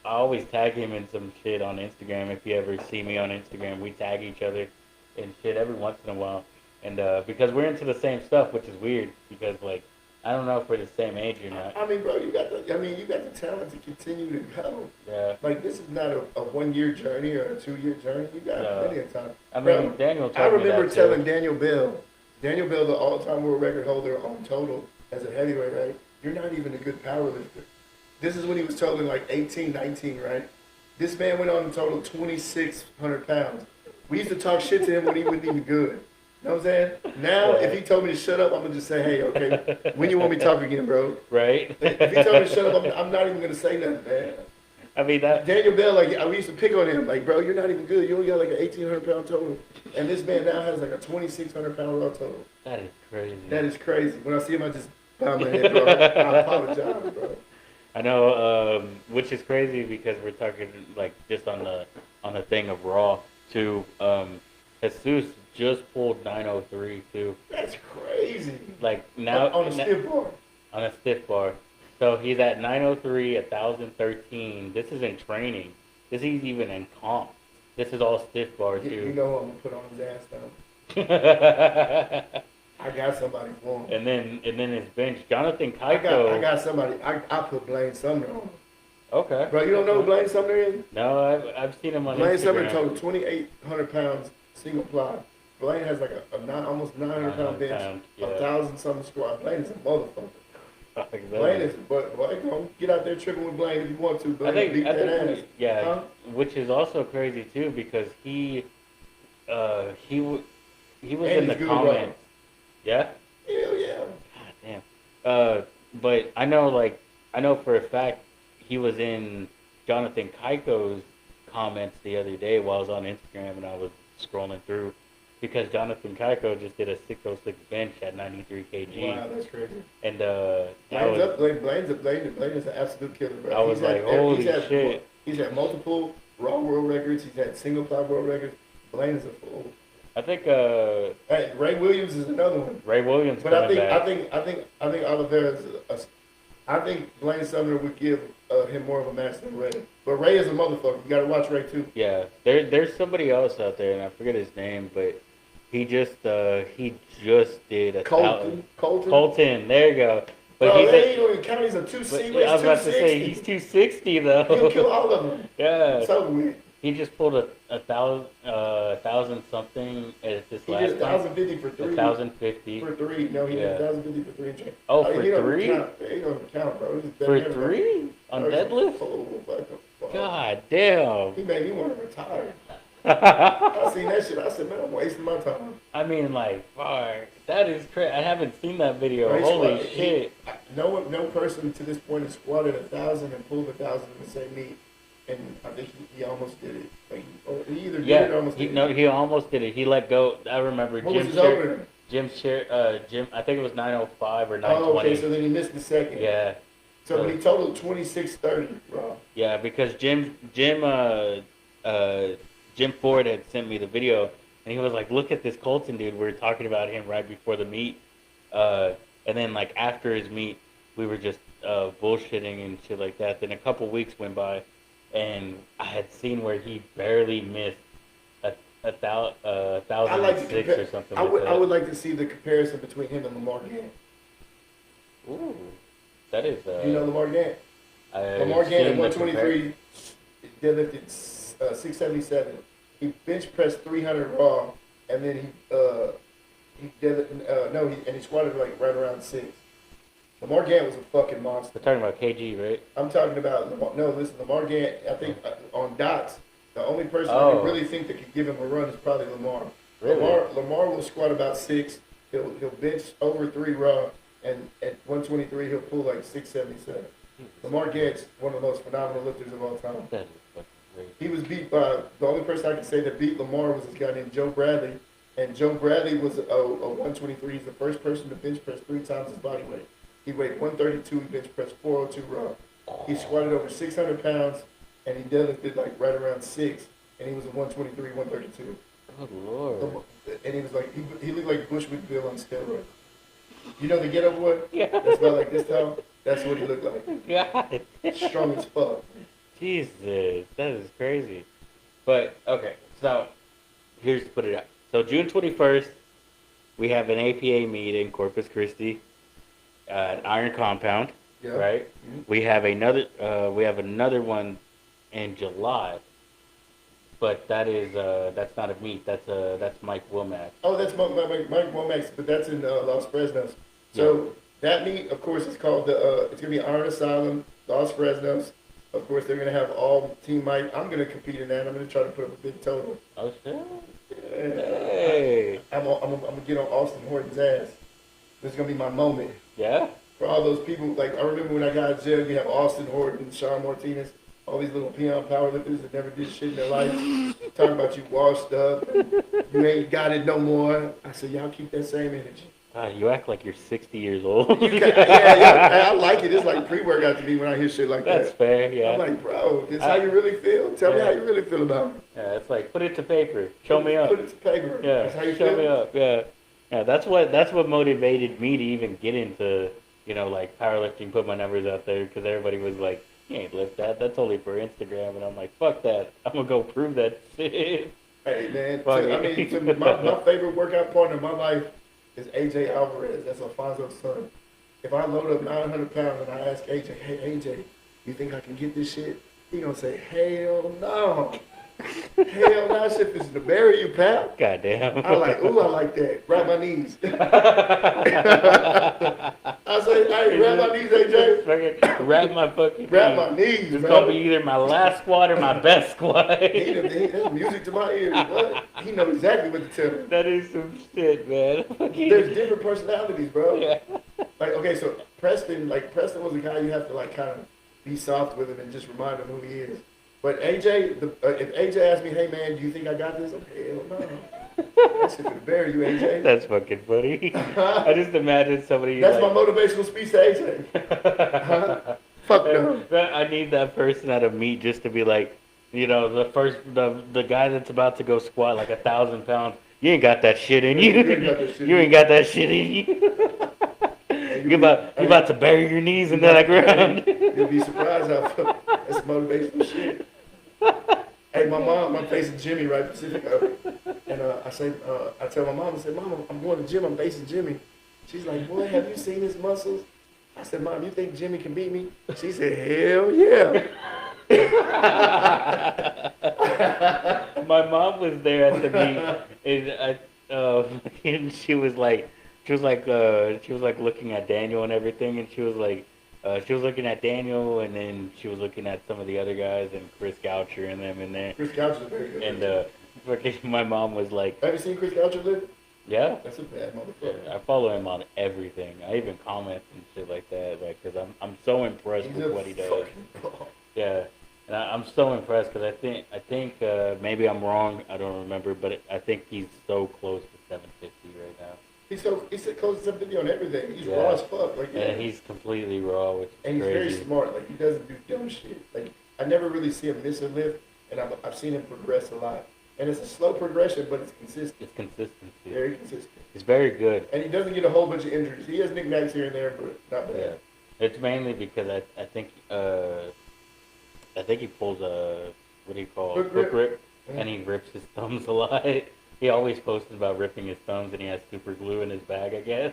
always tag him in some shit on Instagram. If you ever see me on Instagram, we tag each other and shit every once in a while. And because we're into the same stuff, which is weird, because like I don't know if we're the same age or not. I mean, bro, you got the talent to continue to go. Yeah. Like this is not a 1 year journey or a 2 year journey. You got plenty of time. I mean, bro, Daniel. I remember telling Daniel Bell, the all-time world record holder on total as a heavyweight, right? You're not even a good power lifter. This is when he was totaling like 18, 19, right? This man went on to total 2,600 pounds. We used to talk shit to him when he wasn't even good. You know what I'm saying? Now, if he told me to shut up, I'm going to just say, hey, okay, when you want me to talk again, bro? Right? If he told me to shut up, I'm not even going to say nothing, man. I mean, that... Daniel Bell, like, we used to pick on him. Like, bro, you're not even good. You only got like an 1,800-pound total. And this man now has like a 2,600-pound raw total. That is crazy. That is crazy. When I see him, I just bow my head, bro. I apologize, bro. I know, which is crazy because we're talking like just on the thing of Raw too. Jesus just pulled 903 too. That's crazy. Like now on a stiff bar. On a stiff bar. So he's at 903, 1,013. This is in training. This is even in comp. This is all stiff bar too. You know what I'm gonna put on his ass now. I got somebody for him. And then his bench, Jonathan Kaiko. I got somebody. I put Blaine Sumner on. Okay. Bro, you don't know who Blaine Sumner is? No, I've seen him on Blaine Instagram. Sumner totaled 2,800 pounds single ply. Blaine has like almost 900-pound bench, 1,000-something squat. Blaine is a motherfucker. Blaine is, but boy, go get out there tripping with Blaine if you want to. Blaine beat that ass. Yeah, huh? Which is also crazy too because he was And in the comments. Yeah? Hell yeah. God damn. But I know for a fact he was in Jonathan Kaiko's comments the other day while I was on Instagram and I was scrolling through because Jonathan Kaiko just did a 606 bench at 93 kg. Wow, that's crazy. And Blaine is an absolute killer, bro. I was like, holy shit. He's had multiple Raw world records. He's had single ply world records. Blaine is a fool. I think hey, Ray Williams is another one. Ray Williams, but I think Oliveira's I think Blaine Sumner would give him more of a match than Ray. But Ray is a motherfucker. You got to watch Ray too. Yeah, there's somebody else out there, and I forget his name, but he just did a Colton. There you go. But bro, he don't even count. He's a 260. I was about to say he's 260 though. He'll kill all of them. Yeah. So weird. He just pulled a thousand something at this last. He did 1,050 for 3. 1,050 for 3. No, he did 1,050 for 3 and change. Oh, for 3? He don't count, bro. For 3 on deadlift? God damn. He made me want to retire. I seen that shit. I said, man, I'm wasting my time. I mean, like, fuck. That is crazy. I haven't seen that video. Bro, holy shit. No person to this point has squatted 1,000 and pulled 1,000 in the same meet. And I think he almost did it. Like, he either did it or almost did it. No, he almost did it. He let go. I remember Jim I think it was 905 or 920. Oh, okay, so then he missed the second. Yeah. So he totaled 2630, bro. Yeah, because Jim Ford had sent me the video, and he was like, "Look at this Colton dude." We were talking about him right before the meet, and then like after his meet, we were just bullshitting and shit like that. Then a couple weeks went by, and I had seen where he barely missed a 1,006 or something. I would like to see the comparison between him and Lamar Gant. Ooh, that is. You know Lamar Gant? Lamar Gant at 123 deadlifted 677. He bench pressed 300 raw, and then And he squatted like right around 6. Lamar Gant was a fucking monster. We're talking about KG, right? I'm talking about Lamar Gant. I think on dots, the only person I really think that could give him a run is probably Lamar. Really? Lamar will squat about 6. He'll bench over 3 raw, and at 123 he'll pull like 677. Lamar Gant's one of the most phenomenal lifters of all time. That is fucking crazy. He was beat by the only person I can say that beat Lamar was this guy named Joe Bradley, and Joe Bradley was a 123. He's the first person to bench press 3 times his body weight. He weighed 132. He bench pressed 402 raw. He squatted over 600 pounds, and he deadlifted like right around 6, and he was a 123, 132. Good Lord. And he was like, he looked like Bushwick Bill on steroids. You know the Ghetto Boy? Yeah. That's about like this tall? That's what he looked like. God. Strong as fuck. Jesus, that is crazy. But, okay, so here's to put it out. So June 21st, we have an APA meet in Corpus Christi at Iron Compound, Yeah. right? Mhm. We have another one in July, but that's not a meet. That's Mike Womack. Oh, that's Mike Womack's, but that's in Los Fresnos. So that meet, of course, is called it's going to be Iron Asylum, Los Fresnos. Of course, they're going to have all Team Mike. I'm going to compete in that. I'm going to try to put up a big total. Oh, shit. And, Hey. I'm going to get on Austin Horton's ass. This is going to be my moment. Yeah? For all those people, like, I remember when I got out of jail, you have Austin Horton, Sean Martinez, all these little peon powerlifters that never did shit in their life, talking about you washed up, and you ain't got it no more. I said, y'all keep that same energy. You act like you're 60 years old. Yeah, I like it. It's like pre-workout to me when I hear shit like That's that. fair, yeah. I'm like, bro, this how you really feel? Tell me how you really feel about it. Yeah, it's like, put it to paper. Show me up. Put it to paper. Yeah, That's how you show feel? me up. Yeah, yeah. That's what motivated me to even get into, like powerlifting. Put my numbers out there because everybody was like, "You ain't lift that. That's only for Instagram." And I'm like, "Fuck that. I'm gonna go prove that shit." Hey, man. Fuck My favorite workout partner in my life is AJ Alvarez. That's Alfonso's son. If I load up 900 pounds and I ask AJ, hey, AJ, you think I can get this shit? He gonna say, hell no. Hell no, that shit is to bury you, pal. Goddamn. I like, ooh, I like that. Grab my knees. I say, hey, grab my knees, AJ. Fucking wrap my fucking. Grab my knees, It's bro. gonna be either my last squat or my best squat. That's music to my ears. What? He knows exactly what to tell me. That is some shit, man. There's different personalities, bro. Yeah. Like, okay, so Preston was a guy you have to like kind of be soft with him and just remind him who he is. But AJ, if AJ asks me, hey man, do you think I got this? I'm hell no. That shit could bury you, AJ. That's fucking funny. I just imagine somebody. That's like, my motivational speech to AJ. Huh? Fuck no. I need that person at a meet just to be like, the guy that's about to go squat like 1,000 pounds. You ain't got that shit in you. You ain't got that shit in you. You about to bury your knees in that ground. You'll be surprised how that's motivational shit. Hey, my mom, I'm facing Jimmy right Pacifico, and I tell my mom, I said, Mom, I'm going to the gym. I'm facing Jimmy. She's like, boy, have you seen his muscles? I said, Mom, you think Jimmy can beat me? She said, hell yeah. My mom was there at the meet, and she was like looking at Daniel and everything, and she was looking at Daniel, and then she was looking at some of the other guys and Chris Goucher and them in there. Chris Goucher's very good. And my mom was like, have you seen Chris Goucher live? yeah. That's a bad motherfucker. I follow him on everything. I even comment and shit like that, like, cause I'm so impressed He's with a what he does. fucking ball. Yeah, and I'm so impressed because I think maybe I'm wrong. I don't remember, but I think he's so close to 750 right now. He's so close to 750 on everything. He's Yeah. raw as fuck. Like, yeah. And he's completely raw, which is And he's crazy. very smart. Like, he doesn't do dumb shit. Like, I never really see him miss a lift, and I've seen him progress a lot. And it's a slow progression, but it's consistent. It's consistency. Very consistent. He's very good. And he doesn't get a whole bunch of injuries. He has knickknacks here and there, but not bad. Yeah, it's mainly because I think he pulls a what do you call Hook hook rip, Mhm. and he rips his thumbs a lot. He always posted about ripping his thumbs, and he has super glue in his bag, I guess.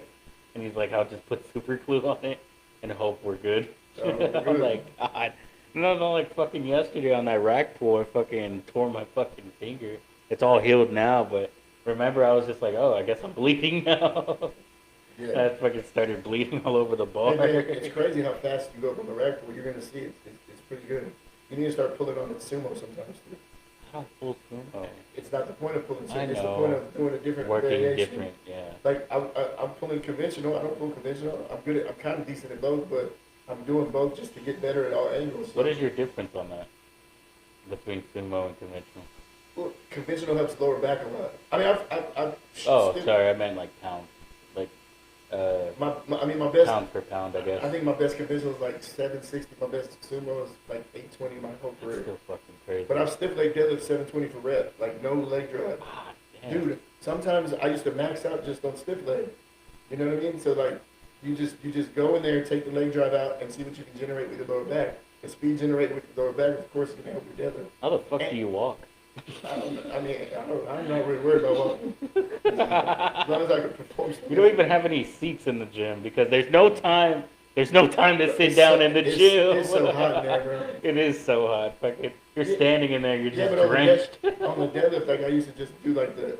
And he's like, "I'll just put super glue on it and hope we're good." Oh, I'm good. like, God, no, like fucking yesterday on that rack pull, I fucking tore my fucking finger. It's all healed now, but remember I was just like, oh, I guess I'm bleeding now. Yeah. I fucking started bleeding all over the bar. And then it's crazy how fast you go up on the rack pool. You're gonna see it. It's pretty good. You need to start pulling on the sumo sometimes too. I don't pull sumo. It's not the point of pulling sumo. I It's the know. point of doing a different Working variation. different, yeah. Like I'm pulling conventional. I don't pull conventional. I'm good. I'm kind of decent at both, but I'm doing both just to get better at all angles. What is your difference on that between sumo and conventional? Well, conventional helps lower back a lot. I mean, I've Oh, still- sorry, I meant like pound, like my best. pound per pound, I guess. I think my best conventional is like 760. My best sumo is like 820 my whole That's career. still fucking crazy. But I've stiff leg deadlift 720 for rep, like no leg drive. Ah, damn. Dude, sometimes I used to max out just on stiff leg. You know what I mean? So like, you just go in there, take the leg drive out, and see what you can generate with your lower back. The speed generated with the lower back, of course, is gonna help your deadlift. How the fuck do you walk? I'm not really worried about walking. As long as I can perform. You don't even have any seats in the gym because there's no time. There's no time to sit down in the gym. It's so hot in there, bro. It is so hot. Fucking, you're Yeah. standing in there. You're Yeah, just but drenched. on the deadlift, like I used to just do like the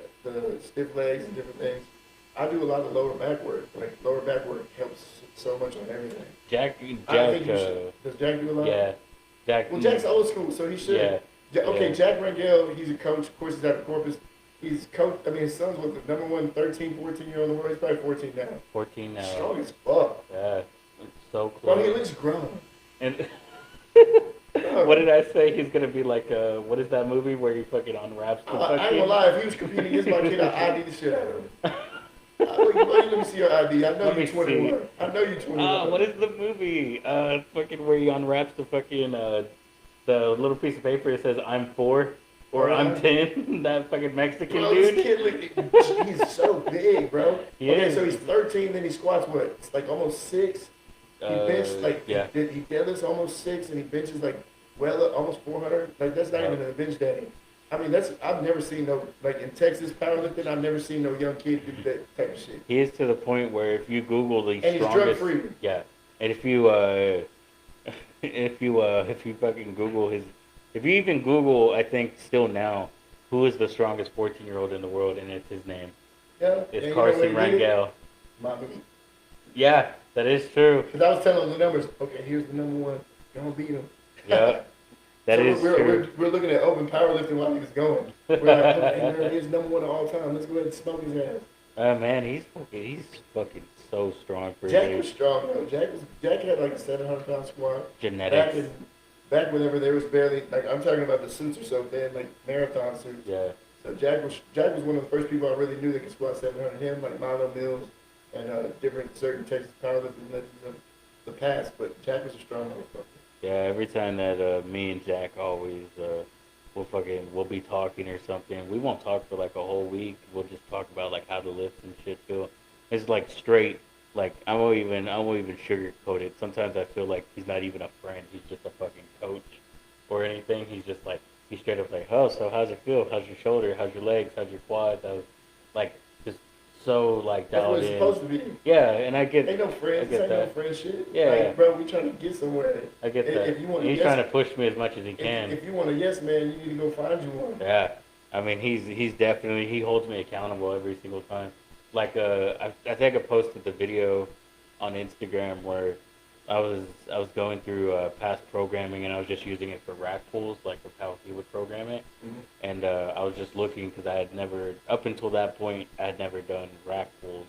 stiff legs and different things. I do a lot of lower back work. Like lower back work helps so much on everything. Jack, I think you should. Does Jack do a lot? yeah, Jack. Well, Jack's old school, so he should. Yeah. Okay, Yeah. Jack Rangel, he's a coach. Of course, he's out of Corpus. He's coach. I mean, his son's with the number one 13, 14-year-old in the world. He's probably 14 now. 14 now. Strong as fuck. Yeah, it's so Well, he close. looks grown. And Oh. what did I say? He's gonna be like, what is that movie where he fucking unwraps the I ain't fucking? gonna lie, if he was competing against my kid, I'd ID the shit out of him. Let me see your ID. I know Let me you're 21. see. I know you're 21. Oh, what is the movie? Fucking where he unwraps the fucking the little piece of paper that says "I'm 4" or "I'm 10." That fucking Mexican Bro, this dude. kid, look, he's so big, bro. He Okay, is. so he's 13, then he squats what? It's like almost 6. He benched like yeah. he deadlifts almost 6, and he benches like almost 400. Like that's not Yeah. even a bench day. I mean, I've never seen no like in Texas powerlifting. I've never seen no young kid do that type of shit. He is to the point where if you Google the And he's strongest, drug free. yeah, and if you if you fucking Google his, if you even Google, I think still now, who is the strongest 14-year-old in the world, and it's his name. Yeah, It's and Carson you know what he did? Rangel. Mommy. Yeah, that is true. Because I was telling him the numbers. Okay, here's the number one. Don't beat him. Yeah, that So is we're, true. We're looking at open powerlifting while he was going. We're like, okay, man, he's number one of all time. Let's go ahead and smoke his ass. Man, he's fucking so strong for Jack his was strong though. Jack had like a 700-pound squat. genetics. Back whenever there was barely like I'm talking about the suits are so thin, like marathon suits. Yeah, So Jack was one of the first people I really knew that could squat 700. Him, like Milo Mills, and different certain Texas powerlifting legends of the past. But Jack was a strong motherfucker. yeah. Every time that me and Jack always we'll be talking or something. We won't talk for like a whole week. We'll just talk about like how the lifts and shit feel. It's like straight. Like I won't even sugarcoat it. Sometimes I feel like he's not even a friend. He's just a fucking coach or anything. He's just like he's straight up like, oh, so how's it feel? How's your shoulder? How's your legs? How's your quads? I was like just so like That's what dialed it's in. supposed to be. Yeah, and I get Ain't no friends. I get Ain't no that. friend shit. Yeah. Like, bro, we trying to get somewhere. I get If- that. if you want a He's yes- trying to push me as much as he can. If you want a yes man, you need to go find you one. Yeah, I mean he's definitely he holds me accountable every single time. Like I think I posted the video on Instagram where I was going through past programming and I was just using it for rack pulls, like of how he would program it, Mhm. and I was just looking because I had never up until that point I had never done rack pulls.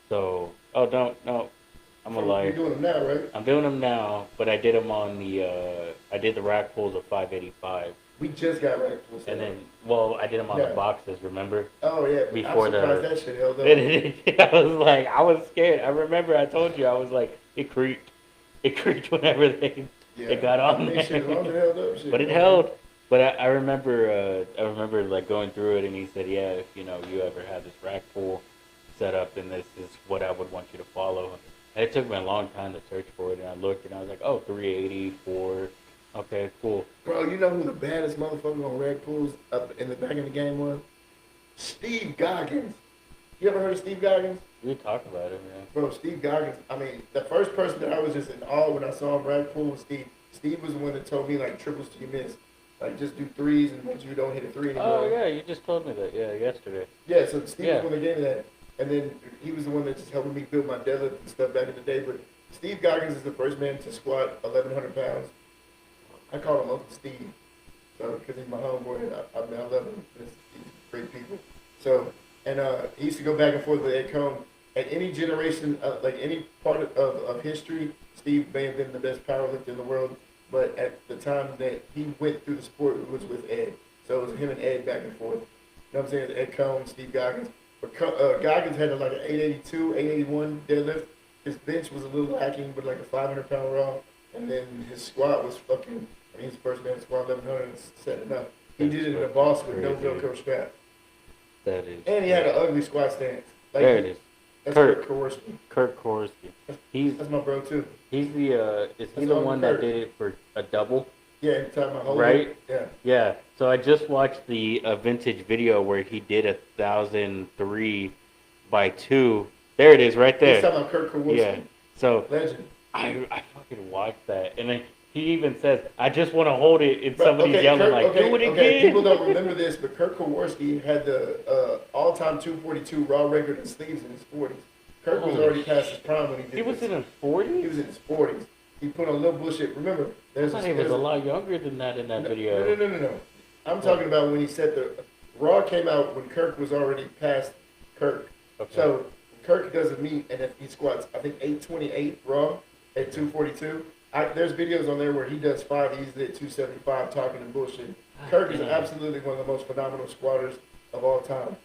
So I'm a So liar. You're doing them now, right? I'm doing them now, but I did them on the I did the rack pulls of 585. We just got right. And then, well, I did them on Yeah. the boxes, remember? Oh yeah, before I'm the- surprised that shit held up. I was like, I was scared. I remember I told you, I was like, it creaked. It creaked whenever it got on I mean, shit, as long as it there. held up, shit. But it held. But I remember like going through it, and he said, yeah, if you ever have this rack pull set up, then this is what I would want you to follow. And it took me a long time to search for it, and I looked, and I was like, oh, 384. Okay, cool. Bro, you know who the baddest motherfucker on rag pools up in the back of the game was? Steve Goggins. You ever heard of Steve Goggins? We talked about it, man. Bro, Steve Goggins, I mean, the first person that I was just in awe when I saw him rag pool was Steve. Steve was the one that told me, like, triples to your miss. Like just do threes and make sure you don't hit a three Oh anymore. yeah, you just told me that. Yeah, yesterday. Yeah, so Steve Yeah. was the one that gave me that. And then he was the one that just helped me build my deadlift and stuff back in the day. But Steve Goggins is the first man to squat 1,100 pounds. I call him Uncle Steve. So, because he's my homeboy, and I love him. He's great people. So, and he used to go back and forth with Ed Cohn. At any generation, like any part of history, Steve may have been the best powerlifter in the world. But at the time that he went through the sport, it was with Ed. So it was him and Ed back and forth. You know what I'm saying? Ed Cohn, Steve Goggins. But Goggins had like an 882, 881 deadlift. His bench was a little lacking, but like a 500-pound raw. And then his squat was fucking, I mean, he's the first man to squat 1,100 and set enough. He did it in a boss with no Velcro strap. That is. And he had an ugly squat stance. Like, there it is. That's Kurt. Kurt Kowarski. Kurt Kowarski. He's That's my bro, too. he's the is he That's the Uncle one Kurt. that did it for a double? Yeah, anytime I hold Right? it. Yeah. Yeah. So I just watched the vintage video where he did 1,003 by 2. There it is, right He's there. talking about Kurt Kowarski. Yeah. So Legend. I fucking watched that, and then he even says, "I just want to hold it," and But, somebody's okay, yelling Kurt, like, okay, "Do it again!" okay, people don't remember this, but Kurt Kowarski had the all-time 242 raw record in sleeves in his 40s. Kurt was Holy already past his prime when he did He was this. in his He 40s. was in his 40s. He put on a little bullshit. Remember, I there's thought he was a lot younger than that in that video. No. I'm talking about when he said the Raw came out when Kirk was already past Kirk. Okay. So Kirk does a meet and if he squats, I think 828 Raw at 242. There's videos on there where he does 5 easily at 275 talking and bullshit. Kirk is damn. absolutely one of the most phenomenal squatters of all time.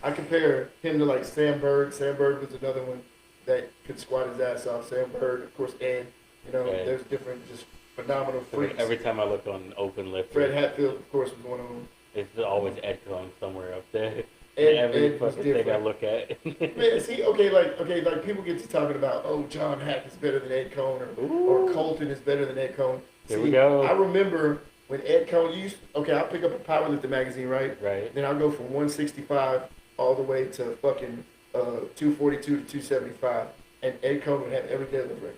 I compare him to like Sam Bird. Sam Bird was another one that could squat his ass off. Sam Bird, of course, Ed. You know, Ed. there's different, just phenomenal freaks. Every time I look on Open Lift, Fred Hatfield, of course, was one of them. it's always Ed Cohn somewhere up there. Ed, Every Ed was fucking thing I different. look at. Man, see, like people get to talking about, oh, John Hack is better than Ed Cohn, or Colton is better than Ed Cohn. Here See, we go. I remember when Ed Cohn I'll pick up a Powerlifting magazine, right? Right. Then I'll go from 165 all the way to fucking 242 to 275, and Ed Cohn would have every deadlift record.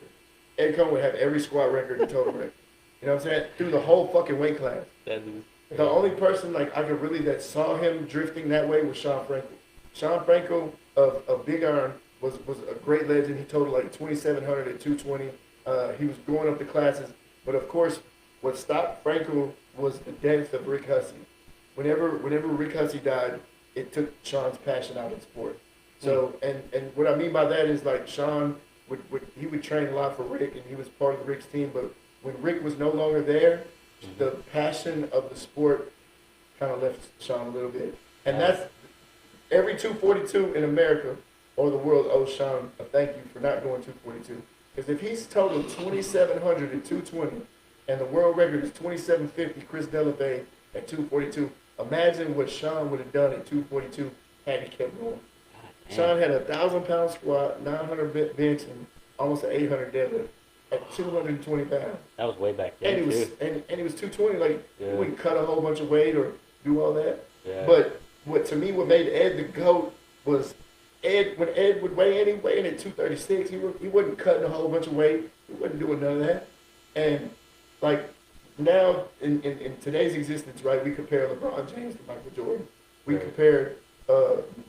Ed Cohn would have every squat record and total record. You know what I'm saying? Through the whole fucking weight class. That is The only person like I could really that saw him drifting that way was Sean Frankel. Sean Frankel of Big Iron was a great legend. He totaled like 2,700 at 220. He was going up the classes, but of course, what stopped Frankel was the death of Rick Hussey. Whenever Rick Hussey died, it took Sean's passion out of the sport. So and what I mean by that is like Sean would train a lot for Rick, and he was part of Rick's team. But when Rick was no longer there, the passion of the sport kind of left Sean a little bit. And that's every 242 in America or the world owes Sean a thank you for not going 242. Because if he's totaled 2,700 at 220 and the world record is 2,750, Chris Delabay at 242, imagine what Sean would have done at 242 had he kept going. Sean had a 1,000-pound squat, 900 bench, and almost an 800 deadlift at 220 pounds. That was way back And then he was too. and he was 220. Like Yeah. he wouldn't cut a whole bunch of weight or do all that. Yeah. But what made Ed the GOAT was when Ed would weigh in, he weighed in at 236. He wasn't cutting a whole bunch of weight. He wasn't doing none of that. And like now in today's existence, right? We compare LeBron James to Michael Jordan. We Right. compared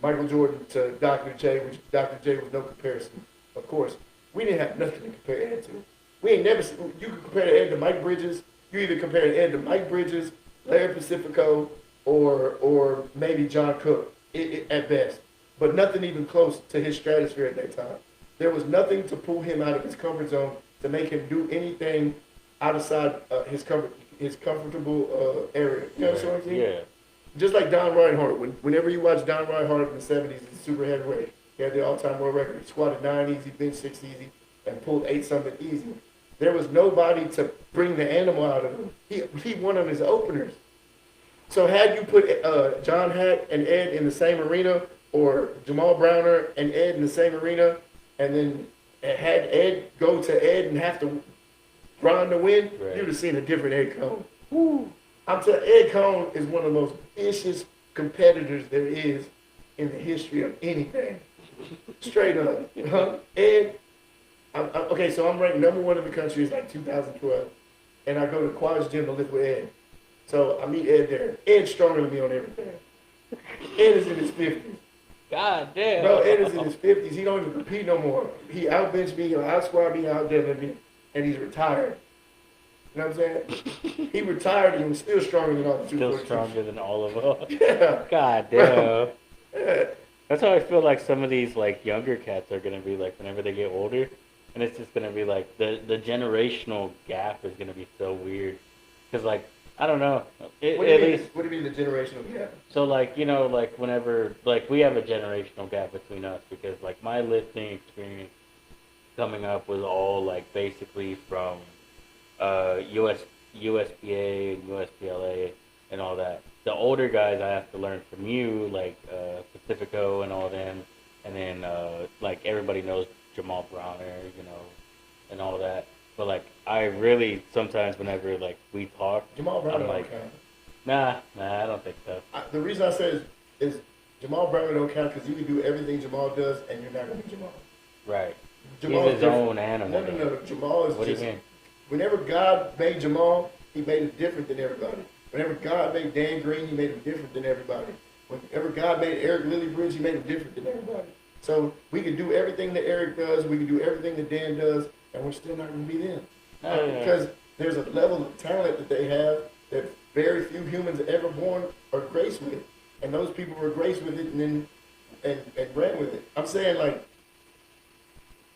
Michael Jordan to Dr. J, which Dr. J was no comparison. Of course, we didn't have nothing to compare Ed to. We ain't never. You could compare Ed to Mike Bridges. You either compare Ed to Mike Bridges, Larry Pacifico, or maybe John Cook at best. But nothing even close to his stratosphere at that time. There was nothing to pull him out of his comfort zone to make him do anything outside his comfortable area. You know what I'm saying? Yeah. Just like Don Reinhardt. Whenever you watch Don Reinhardt in the 70s, he's super heavyweight. He had the all-time world record. He squatted 9 easy, bench 6 easy, and pulled 8-something easy. There was nobody to bring the animal out of him. He won on his openers. So had you put John Hack and Ed in the same arena, or Jamal Browner and Ed in the same arena, and then had Ed go to Ed and have to grind to win, Right. you'd have seen a different Ed Cohn. Woo. I'm telling you, Ed Cohn is one of the most vicious competitors there is in the history of anything. Straight up. Huh? Ed, okay, so I'm ranked #1 in the country. It's like 2012. And I go to Quad's gym to lift with Ed. So I meet Ed there. Ed's stronger than me on everything. Ed is in his 50s. God damn. Bro, Ed is in his 50s. He don't even compete no more. He outbench me, he'll outsquat me, out deadlift me, and he's retired. You know what I'm saying? He retired and he was still stronger than all the Still 242s. stronger than all of us. Yeah. God damn. Yeah. That's how I feel like some of these like younger cats are gonna be like whenever they get older, and it's just gonna be like the generational gap is gonna be so weird, cause like I don't know, What do you mean the generational gap? so like like whenever like we have a generational gap between us because like my lifting experience coming up was all like basically from USPA and USPLA and all that. The older guys I have to learn from you, like Pacifico and all them, and then like everybody knows Jamal Browner, and all that. But like I really sometimes whenever like we talk, Jamal Brown I'm don't like, count. nah, I don't think so. The reason I say is Jamal Brown don't count because you can do everything Jamal does and you're not going to be Jamal. Right. Jamal He's his own animal. No. Jamal is What do you just. mean? Whenever God made Jamal, he made him different than everybody. Whenever God made Dan Green, he made him different than everybody. Whenever God made Eric Lillybridge, he made him different than everybody. So we can do everything that Eric does, we can do everything that Dan does, and we're still not going to be them. Oh, yeah. Because there's a level of talent that they have that very few humans ever born are graced with. And those people were graced with it and then ran with it. I'm saying like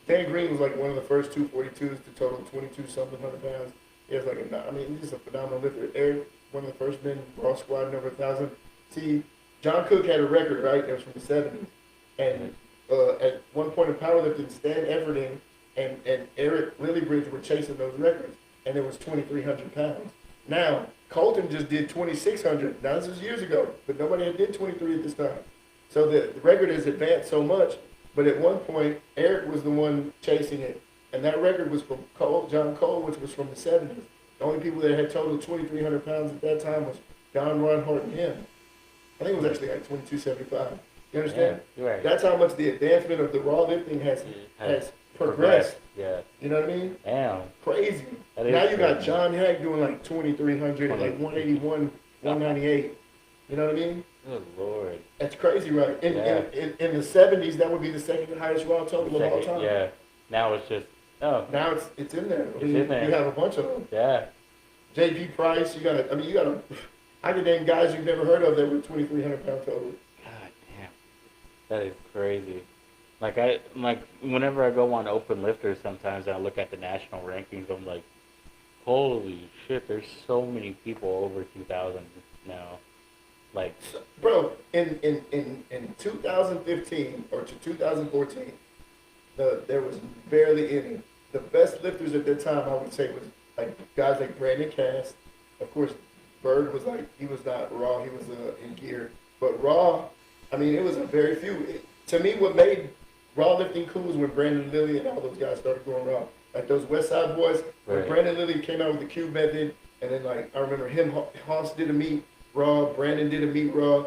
Dan Green was like one of the first 242s to total 22-something hundred pounds. He has like he's just a phenomenal lifter. Eric, one of the first men raw squatting over 1,000. See, John Cook had a record, right? That was from the 70s. And at one point in powerlifting, Stan Everding and Eric Lillybridge were chasing those records. And it was 2,300 pounds. Now, Colton just did 2,600. Now, this was years ago, but nobody had did 23 at this time. So the record has advanced so much. But at one point, Eric was the one chasing it. And that record was from John Cole, which was from the 70s. The only people that had totaled 2,300 pounds at that time was Don Ronhart and him. I think it was actually like 2,275. You understand? Yeah, you're right. That's how much the advancement of the raw lifting has progressed. Yeah. You know what I mean? Damn. Crazy. That is Now you got crazy. John Hack doing like 2,300, like 181, 198. You know what I mean? Good Lord. That's crazy, right? In the 70s, that would be the second highest raw total of all time. Yeah. Now it's just Now it's in there. It's in there. You have a bunch of them. Yeah. JP Price, I can name guys you've never heard of that were 2,300 pound total. God damn. That is crazy. Like whenever I go on Open Lifters sometimes and I look at the national rankings, I'm like, holy shit, there's so many people over 2,000 now. Like, Bro, in 2015 or to 2014, there was barely any. The best lifters at that time, I would say, was like guys like Brandon Cass. Of course, Bird was like, he was not raw, he was in gear. But raw, it was a very few. To me, what made raw lifting cool was when Brandon Lilly and all those guys started going raw. Like those West Side boys, when Right. Brandon Lilly came out with the Cube method, and then like I remember him, Haas did a meet raw, Brandon did a meet raw,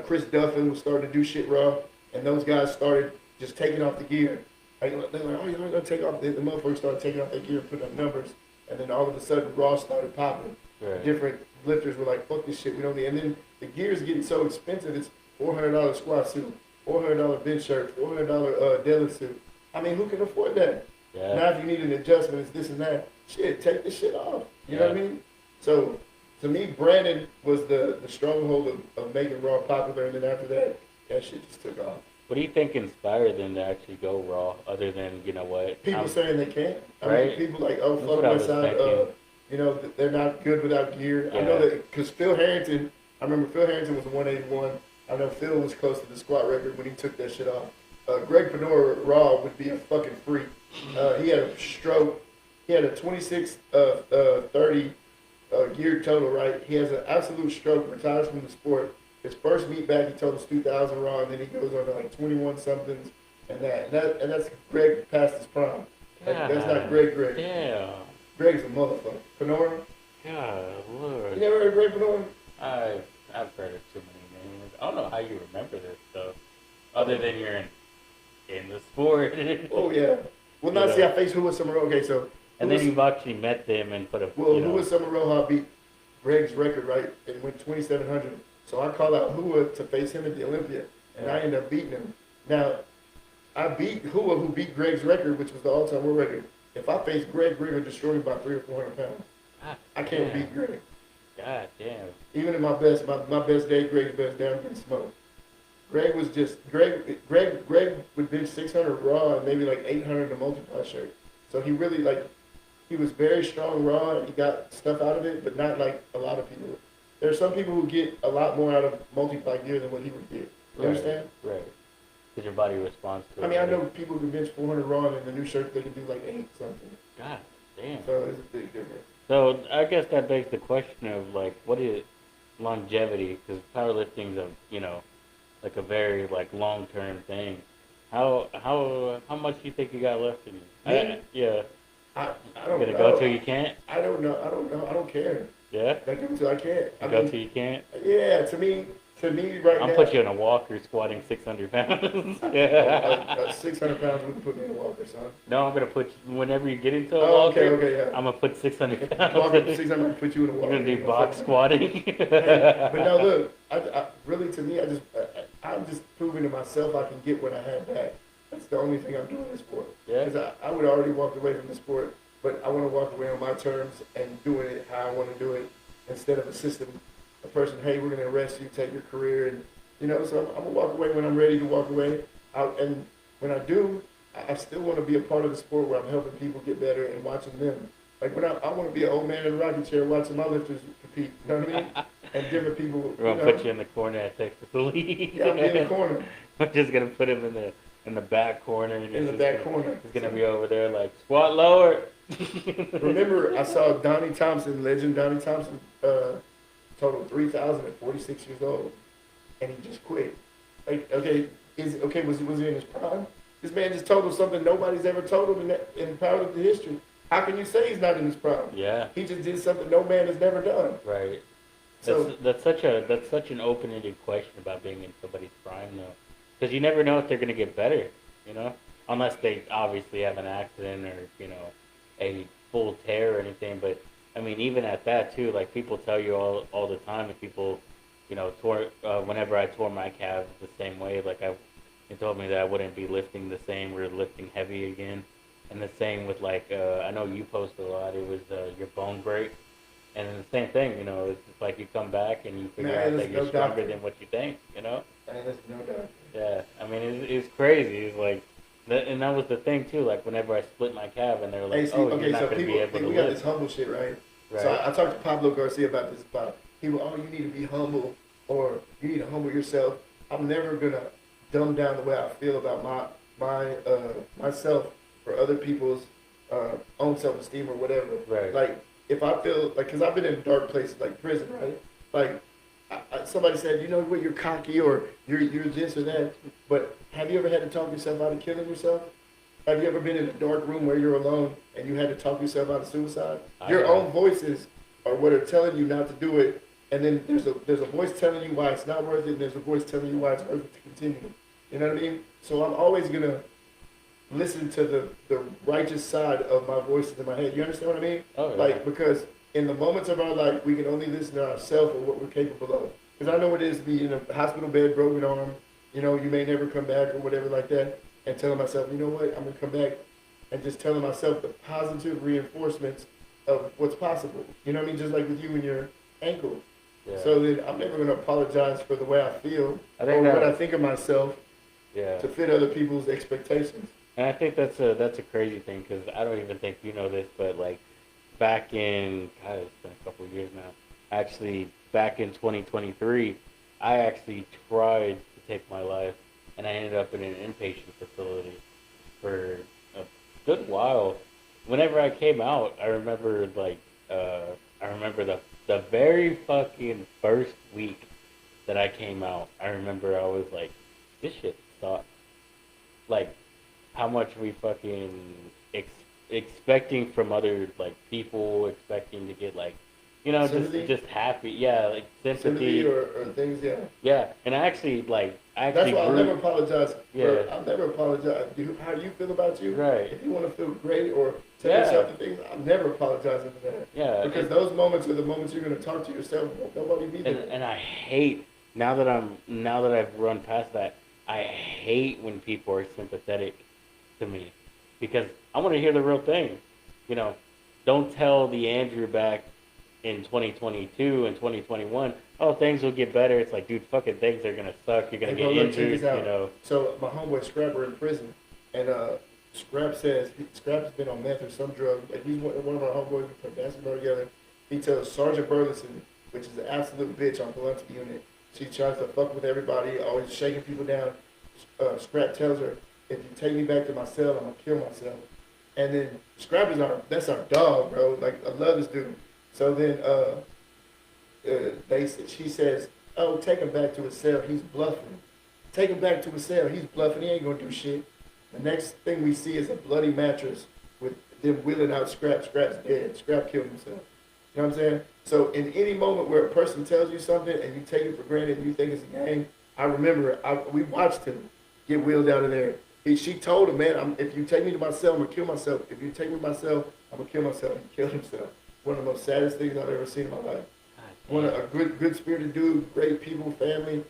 Chris Duffin was starting to do shit raw, and those guys started just taking off the gear. Like, they're like, oh, you're not gonna take off the motherfuckers started taking off their gear and putting up numbers, and then all of a sudden raw started popping. right. Different lifters were like, fuck this shit, we don't need. And then the gear's getting so expensive, it's $400 squat suit, $400 bench shirt, $400 deadlift suit. Who can afford that? Yeah. Now if you need an adjustment, it's this and that. Shit, take this shit off. You know what I mean? So to me, Brandon was the stronghold of making raw popular, and then after that shit just took off. What do you think inspired them to actually go raw, other than, what? People saying they can't. Right. People like, oh, That's fuck what I was Westside. thinking. They're not good without gear. I know Yeah. that because Phil Harrington, I remember Phil Harrington was 181. I know Phil was close to the squat record when he took that shit off. Greg Panora raw would be a fucking freak. He had a stroke. He had a 26-30 gear total, right? He has an absolute stroke, retires from the sport. His first meet back, he totals 2,000 raw, and then he goes on to like 21 somethings, and that's Greg past his prime. That's not Greg. Yeah. Greg's a motherfucker. Panora? God, Lord. You never heard of Greg Panora? I've heard of too many names. I don't know how you remember this stuff, other than you're in the sport. Oh yeah. Well, not see, I faced Hua Samaroha. Okay, so And then you've actually met them and put a. Hua Samaroha beat Greg's record, right, and went 2,700. So I call out Hua to face him at the Olympia, and I end up beating him. Now, I beat Hua, who beat Greg's record, which was the all-time world record. If I face Greg, Greg will destroy me by 300 or 400 pounds. God I can't damn. beat Greg. God damn. Even in my best day, Greg's best day, I'm getting smoked. Greg was just Greg would bench 600 raw and maybe like 800 to multiply shirt. So he really he was very strong raw. He got stuff out of it, but not like a lot of people. There are some people who get a lot more out of multiply gear than what he would get. You understand? Right. Because your body responds to it. I mean, I know people who can bench 400 raw and in the new shirt they can do like 8 something. God damn. So it's a big difference. So I guess that begs the question of like, what is longevity? Because powerlifting's like a very like long-term thing. How much do you think you got left in you? Me? Yeah. I You don't gonna know. go till you can't? I don't know. I don't care. Yeah. I go till I can't. I Go mean, till you can't? yeah. To me, right I'll now. put you in a walker squatting 600 pounds. 600 pounds wouldn't put me in a walker, son. No, I'm gonna put you, whenever you get into a Oh, walker, okay, yeah. I'm gonna put 600 pounds. Walker, 600 put you in a You're walker. gonna do box squatting. But now look, I really to me, I'm just proving to myself I can get what I had back. That's the only thing I'm doing this for. Yeah. Because I would already walked away from the sport, but I want to walk away on my terms and doing it how I want to do it instead of a system, a person, hey, we're gonna arrest you, take your career, and so I'm gonna walk away when I'm ready to walk away. And when I do, I still want to be a part of the sport where I'm helping people get better and watching them. Like when I want to be an old man in a rocking chair watching my lifters compete. You know what I mean? And different people. We're gonna put you in the corner at Texas Elite. Yeah, I'm in the corner. We're just gonna put him in the back corner. And In the back corner. He's gonna be over there like squat lower. Remember, I saw Donnie Thompson, legend Donnie Thompson, total 3,000 at 46 years old, and he just quit. Like, was he in his prime? This man just told him something nobody's ever told him in powerlifting history. How can you say he's not in his prime? Yeah. He just did something no man has never done. Right. So That's such an open-ended question about being in somebody's prime, though, because you never know if they're gonna get better, unless they obviously have an accident or a full tear or anything. But I mean, even at that too, like people tell you all the time, if people, whenever I tore my calves the same way, like they told me that I wouldn't be lifting the same or lifting heavy again. And the same with like, I know you post a lot, it was your bone break. And the same thing, it's just like you come back and you figure out that you're stronger than what you think, Man, there's no doubt. Yeah, I mean, it's crazy. It's like, and that was the thing too, like whenever I split my calf and they were like, you're not going to be able to we got lift. this humble shit, right? Right. So I talked to Pablo Garcia about this, people, you need to be humble or you need to humble yourself. I'm never going to dumb down the way I feel about myself or other people's own self-esteem or whatever. Right. Like, if I feel, like, because I've been in dark places, like prison, right? Like, somebody said, what, you're cocky or you're this or that. But have you ever had to talk yourself out of killing yourself? Have you ever been in a dark room where you're alone and you had to talk yourself out of suicide? Your own voices are what are telling you not to do it. And then there's a voice telling you why it's not worth it, and there's a voice telling you why it's worth it to continue. You know what I mean? So I'm always going to listen to the righteous side of my voices in my head. You understand what I mean? Oh, yeah. Like, because in the moments of our life, we can only listen to ourselves or what we're capable of. Because I know what it is to be in a hospital bed, broken arm, you may never come back or whatever like that, and telling myself, you know what, I'm going to come back, and just telling myself the positive reinforcements of what's possible. You know what I mean? Just like with you and your ankle. Yeah. So then I'm never going to apologize for the way I feel or what I think of myself to fit other people's expectations. And I think that's a crazy thing, because I don't even think you know this, but like back in, God, it's been a couple of years now. Actually, back in 2023, I actually tried to take my life, and I ended up in an inpatient facility for a good while. Whenever I came out, I remember the very fucking first week that I came out. I remember I was like, this shit sucks. Like, how much we fucking expecting from other like people, expecting to get like, sympathy? just happy, like sympathy or things, yeah. And I actually I That's actually why I'll grew. never apologize. Yeah. I'll never apologize. How you feel about you? Right. If you want to feel great or tell Yeah. yourself the things, I'm never apologizing for that. Yeah. Because those moments are the moments you're going to talk to yourself. Nobody be there. And I hate now that I've run past that. I hate when people are sympathetic to me because I want to hear the real thing. You know, don't tell the Andrew back in 2022 and 2021. Oh, things will get better. It's like, dude, fucking things are gonna suck. You're gonna Hey, get bro, look, check injured. this out. You know. So my homeboy Scrapper in prison, and Scrap says Scrap's been on meth or some drug. Like he's one of our homeboys. We play basketball together. He tells Sergeant Burleson, which is an absolute bitch on Palenque unit. She tries to fuck with everybody, always shaking people down. Scrap tells her, "If you take me back to my cell, I'm gonna kill myself." And then Scrap is that's our dog, bro. Like I love this dude. So then she says, "Oh, take him back to his cell. He's bluffing. Take him back to his cell. He's bluffing. He ain't gonna do shit." The next thing we see is a bloody mattress with them wheeling out Scrap. Scrap's dead. Scrap killed himself. You know what I'm saying? So in any moment where a person tells you something and you take it for granted and you think it's a game, I remember we watched him get wheeled out of there. She told him, "Man, if you take me to my cell, I'm gonna kill myself. If you take me to my cell, I'm gonna kill myself." He killed himself. One of the most saddest things I've ever seen in my life. One of a good spirited dude, great people, family,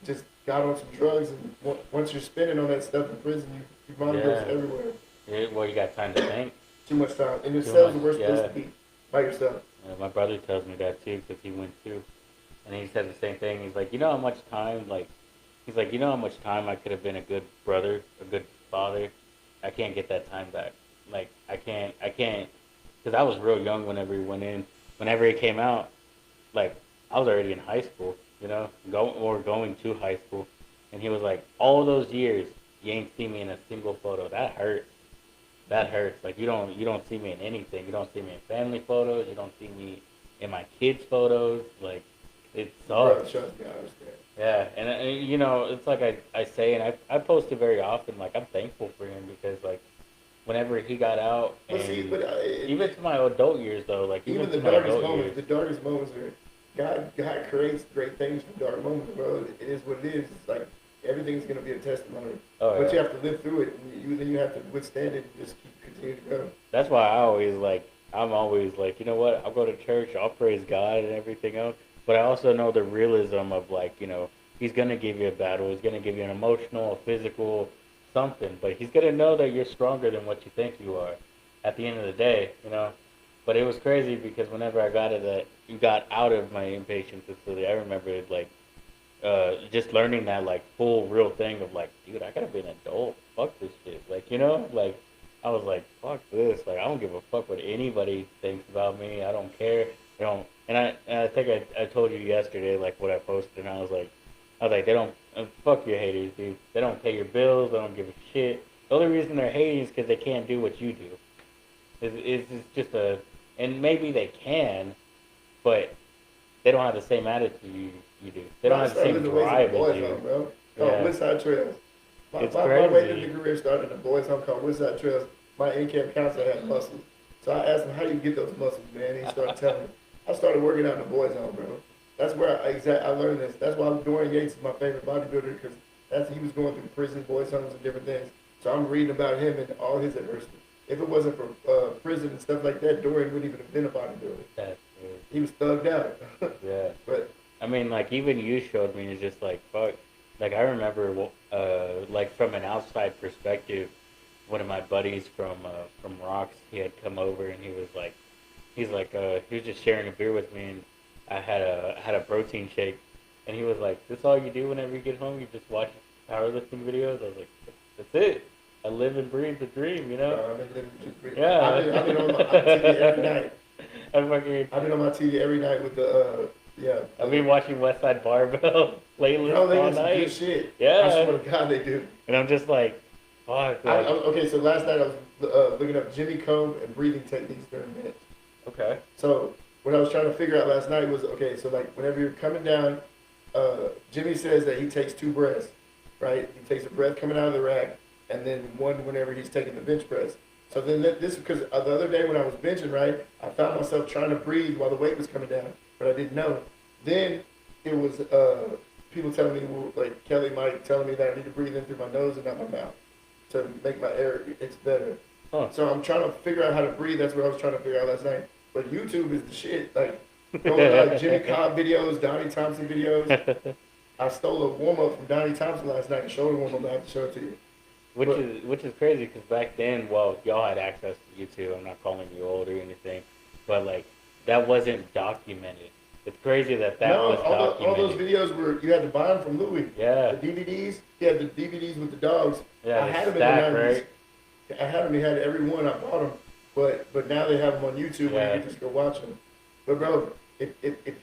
just got on some drugs, and once you're spending on that stuff in prison, your mind goes everywhere. Yeah, well, you got time to think. Too much time, and your Too cells much, are worse place to be by yourself. My brother tells me that too because he went too, and he said the same thing. He's like, you know how much time, he's like, you know how much time I could have been a good brother, a good father. I can't get that time back. Like I can't, because I was real young whenever he went in. Whenever he came out, like I was already in high school, you know, going to high school, and he was like, all those years you ain't seen me in a single photo. That hurts. That hurts. Like you don't see me in anything. You don't see me in family photos. You don't see me in my kids' photos. Like it sucks. Trust me, I understand. Yeah, and you know, it's like I say, and I post it very often. Like I'm thankful for him because like whenever he got out, and even to my adult years though, like even the darkest moments, are God creates great things from dark moments, bro. It is what it is. It's like everything's gonna be a testimony, but you have to live through it. And then you have to withstand it and just continue to go. That's why I'm always like, you know what? I'll go to church, I'll praise God and everything else. But I also know the realism of like, you know, he's gonna give you a battle. He's gonna give you an emotional, a physical, something. But he's gonna know that you're stronger than what you think you are. At the end of the day, you know. But it was crazy because whenever I got out of my inpatient facility, I remember like just learning that like full real thing of like, dude, I gotta be an adult. Fuck this shit. Like, you know, like I was like, fuck this. Like I don't give a fuck what anybody thinks about me. I don't care. You know, and I think I told you yesterday like what I posted, and I was like they don't fuck your haters, dude. They don't pay your bills. They don't give a shit. The only reason they're hating is because they can't do what you do. It's just and maybe they can, but they don't have the same attitude you do. They don't have the same drive as you. Bro. Woodside Trails. My way through the career started in a boys' home called Woodside Trails. My in-camp counselor had muscles. So I asked him, how do you get those muscles, man? And he started telling me. I started working out in the boys' home, bro. That's where I learned this. That's why Dorian Yates is my favorite bodybuilder, because he was going through prison, boys' homes, and different things. So I'm reading about him and all his adversity. If it wasn't for prison and stuff like that, Dorian wouldn't even have been a bodybuilder. That's weird. He was thugged out. Yeah. But I mean, like even you showed me, it's just like fuck. Like I remember, like from an outside perspective, one of my buddies from Rocks, he had come over and he was just sharing a beer with me, and I had a protein shake, and he was like, "This all you do whenever you get home? You just watch powerlifting videos?" I was like, "That's it. I live and breathe the dream, you know." I've been living the dream. Yeah. I've been on my TV every night. I've been on my TV every night with the I've been watching Westside Barbell playlist all all night. night. Good shit. Yeah. I swear to God, they do. And I'm just like, fuck. Like, okay, so last night I was looking up Jimmy Cove and breathing techniques during minutes. okay. So what I was trying to figure out last night was, okay, so like whenever you're coming down, Jimmy says that he takes 2 breaths, right? He takes a breath coming out of the rack, and then one whenever he's taking the bench press. So then this, because the other day when I was benching, right, I found myself trying to breathe while the weight was coming down, but I didn't know. Then it was people telling me, well, like Kelly Mike telling me that I need to breathe in through my nose and not my mouth to make my air, it's better. Huh. So I'm trying to figure out how to breathe. That's what I was trying to figure out last night. But YouTube is the shit. Like, going like Jimmy Cobb videos, Donnie Thompson videos. I stole a warm up from Donnie Thompson last night and showed warm up. I have to show it to you. Which is crazy because back then, well, y'all had access to YouTube. I'm not calling you old or anything, but like that wasn't documented. It's crazy that was documented. All those videos were, you had to buy them from Louis. Yeah. The DVDs, he had the DVDs with the dogs. Yeah, I had them stack, in the 90s. right? I had them. He had every one. I bought them, but now they have them on YouTube where you can just go watch them. But bro, if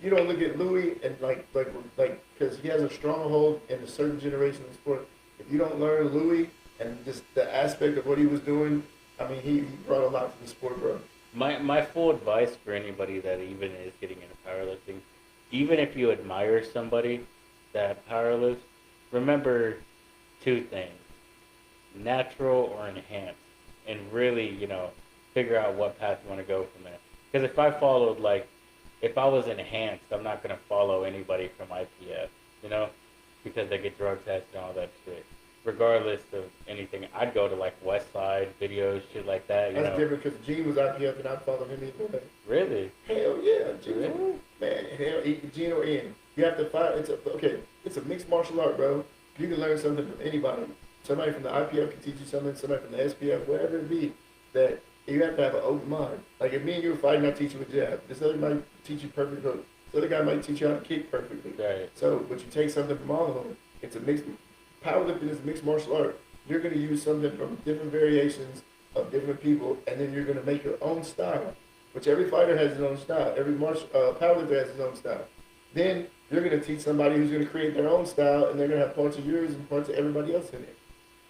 you don't look at Louis and like because he has a stronghold in a certain generation of sport. If you don't learn Louis and just the aspect of what he was doing, I mean, he brought a lot to the sport, bro. My full advice for anybody that even is getting into powerlifting, even if you admire somebody that powerlifts, remember two things: natural or enhanced, and really, figure out what path you want to go from there. Because if I followed, if I was enhanced, I'm not going to follow anybody from IPF, because they get drug tested and all that shit. Regardless of anything, I'd go to Westside videos, shit like that. That's different because Gene was IPF and I followed him either way. Really? Hell yeah, Gene. Really? Man, Gene or Ian. You have to find, it's a mixed martial art, bro. You can learn something from anybody. Somebody from the IPF can teach you something, somebody from the SPF, whatever it be, that you have to have an open mind. Like if me and you were fighting, I'd teach you a jab. This other might teach you perfect hook. This other guy might teach you how to kick perfectly. Right. So, but you take something from all of them. It's a mixed, powerlifting is a mixed martial art. You're going to use something from different variations of different people, and then you're going to make your own style, which every fighter has his own style. Every powerlifter has his own style. Then you're going to teach somebody who's going to create their own style, and they're going to have parts of yours and parts of everybody else in it.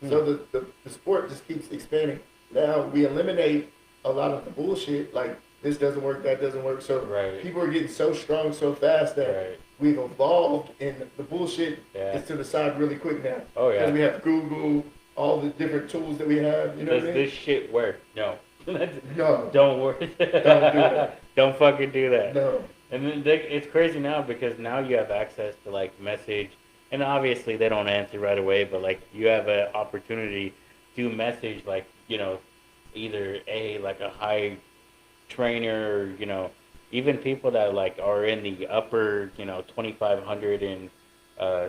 So the sport just keeps expanding. Now we eliminate a lot of the bullshit, like this doesn't work, that doesn't work. So people are getting so strong so fast that we've evolved, and the bullshit is to the side really quick now. Oh yeah. Because we have Google, all the different tools that we have. You know what I mean? Does this shit work? No. No. Don't work. Don't do that. Don't fucking do that. No. And then it's crazy now because now you have access to message, and obviously they don't answer right away, but you have an opportunity to message either a high trainer, or, even people that are in the upper 2,500 and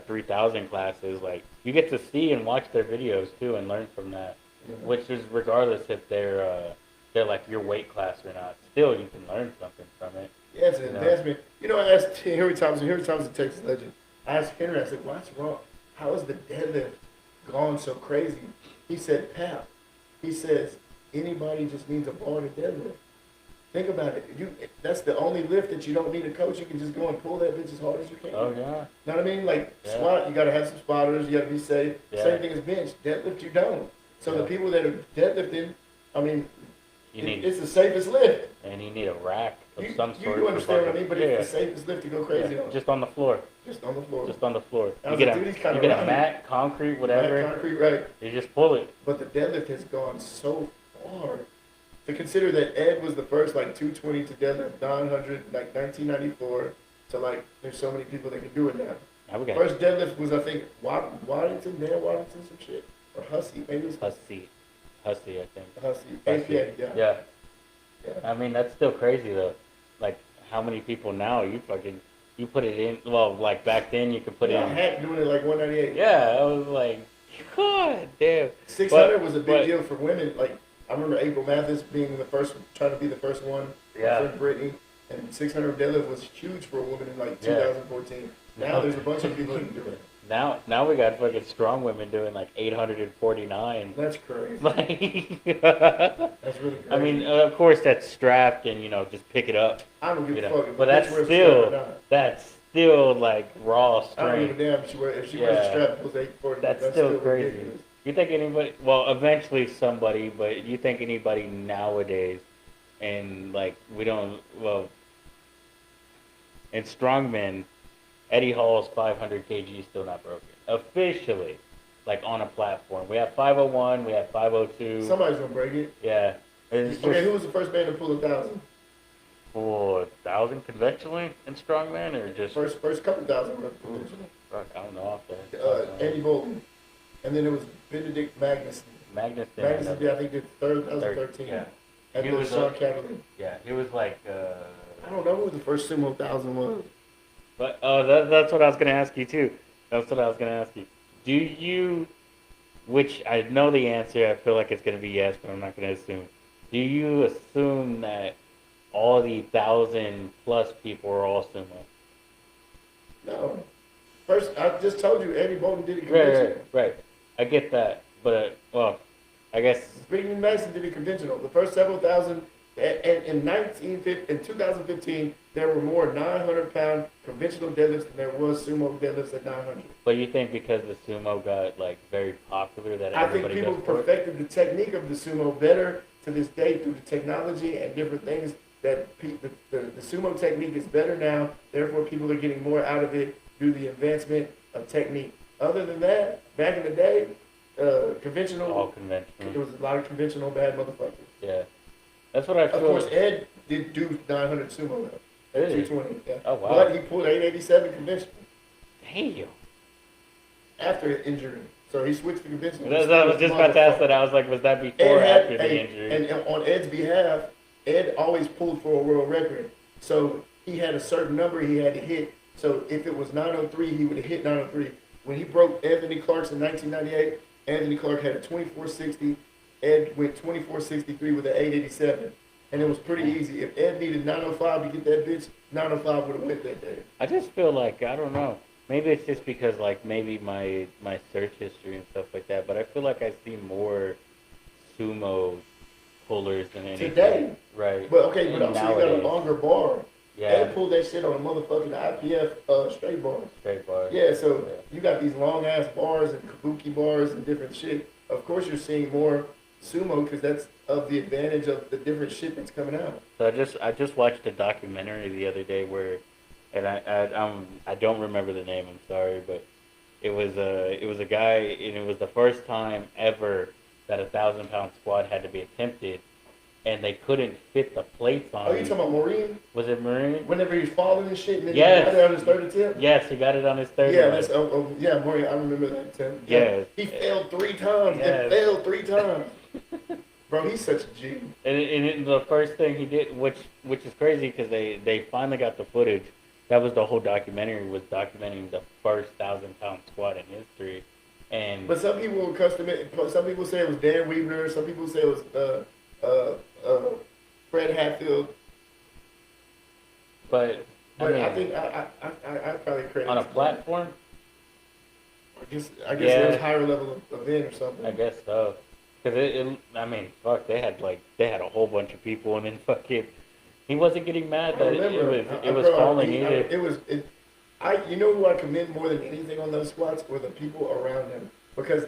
3,000 classes. You get to see and watch their videos too and learn from that, which is regardless if they're your weight class or not. Still, you can learn something from it. Yeah, it's an advancement. I asked Henry Thompson, the Texas legend. I asked Henry, I said, what's wrong? How is the deadlift gone so crazy? He said, Pap. He says, anybody just needs a bar to deadlift. Think about it. That's the only lift that you don't need a coach. You can just go and pull that bitch as hard as you can. Oh, yeah. Know what I mean? Squat, you got to have some spotters. You got to be safe. Yeah. Same thing as bench. Deadlift, you don't. So the people that are deadlifting, I mean, it's the safest lift. And you need a rack of some sort. You understand what I mean? But it's the safest lift to go crazy on. Just on the floor. Just on the floor. Just on the floor. You get a mat, concrete, whatever. Concrete, right. You just pull it. But the deadlift has gone so far. To consider that Ed was the first 220 to deadlift 900 1994 to there's so many people that can do it now. First deadlift was I think Waddington, Dan Waddington, some shit, or Hussey, maybe it was Hussey, I think. Hussey, yeah. I mean that's still crazy though. How many people now you put it in? Well, back then you could put it in. Hack doing it 198. Yeah, I was God damn. 600 was a big deal for women. I remember April Mathis being the first, trying to be the first one. Yeah. My friend Brittany. And 600 deadlift was huge for a woman in 2014. Now there's a bunch of people who can do it. Now we got fucking strong women doing 849. That's crazy. That's really crazy. I mean, of course that's strapped and just pick it up. I don't give a fuck. But that's still raw strength. I don't give a damn if she wears a strap. It was 840. That's still crazy. Ridiculous. You think anybody? Well, eventually somebody, but you think anybody nowadays, and we don't. Well, in strongmen, Eddie Hall's 500 kg is still not broken officially, on a platform. We have 501, we have 502. Somebody's gonna break it. Yeah. Who was the first man to pull 1,000? 1,000 conventionally in strongman, or just first couple thousand conventionally? Fuck, I don't know off there. Andy Bolton, and then it was Benedict Magnus. Magnus Magnus did, I think, did third. That was 13. Yeah. And He then was Sean Cavalier. Yeah, he was like. I don't know who the first Sumo 1000 was. But that's what I was gonna ask you too. That's what I was gonna ask you. Do you, which I know the answer. I feel like it's gonna be yes, but I'm not gonna assume. Do you assume that all the 1,000+ people are all sumo? No. First, I just told you Andy Bolton did a Right, conventional. right. I get that, but well, I guess Benjamin Madison did a conventional. The first several thousand, and in 2015, there were more 900-pound conventional deadlifts than there was sumo deadlifts at 900. But you think because the sumo got like very popular that I think everybody people goes for it? perfected the technique of the sumo better to this day through the technology and different things that the sumo technique is better now. Therefore, people are getting more out of it through the advancement of technique. Other than that, back in the day, conventional, All conventional. there was a lot of conventional bad motherfuckers. Yeah, that's what I feel. Of course, Ed did do 900 sumo though. At Really? 220. Yeah. Oh, wow. But he pulled 887 conventional Damn. after injury. So he switched to conventional. I was just about to ask that. I was like, was that before or Ed after had the injury? and on Ed's behalf, Ed always pulled for a world record. So he had a certain number he had to hit. So if it was 903, he would have hit 903. When he broke Anthony Clark's in 1998, Anthony Clark had a 2460. Ed went 2463 with an 887. And it was pretty easy. If Ed needed 905 to get that bitch, 905 would have went that day. I just feel like, I don't know. Maybe it's just because, like, maybe my search history and stuff like that. But I feel like I see more sumo pullers than anything. Today. Right. But okay, but And I'm saying you got a nowadays. longer bar. Yeah. Ed pulled that shit on a motherfucking IPF straight bars. Straight bar. Yeah, so you got these long ass bars and kabuki bars and different shit. Of course, you're seeing more sumo because that's of the advantage of the different shit that's coming out. So I just watched a documentary the other day where, and I don't remember the name. I'm sorry, but it was a guy, and it was the first time ever that 1,000-pound squat had to be attempted, and they couldn't fit the plates on. Oh, you it. talking about Maureen? Was it Marine? Whenever he's falling and shit, and then Yes. he got it on his third attempt. Yes, he got it on his third. Yeah, one. that's yeah, Maureen. I remember that attempt. Yes. He failed 3 times. Yes. And failed 3 times. Bro, he's such a G. And the first thing he did, which is crazy because they finally got the footage. That was the whole documentary, was documenting the first 1,000-pound squat in history. And But some people will custom it. Some people say it was Dan Weaver. Some people say it was Fred Hatfield. but But mean, I think I probably credit on a it to that. platform, I guess Yeah. it was higher level of event or something. I guess so. Because I mean, fuck, they had a whole bunch of people, and then fucking, he wasn't getting mad I that remember it was falling either. You know who I commend more than anything on those squats were the people around him because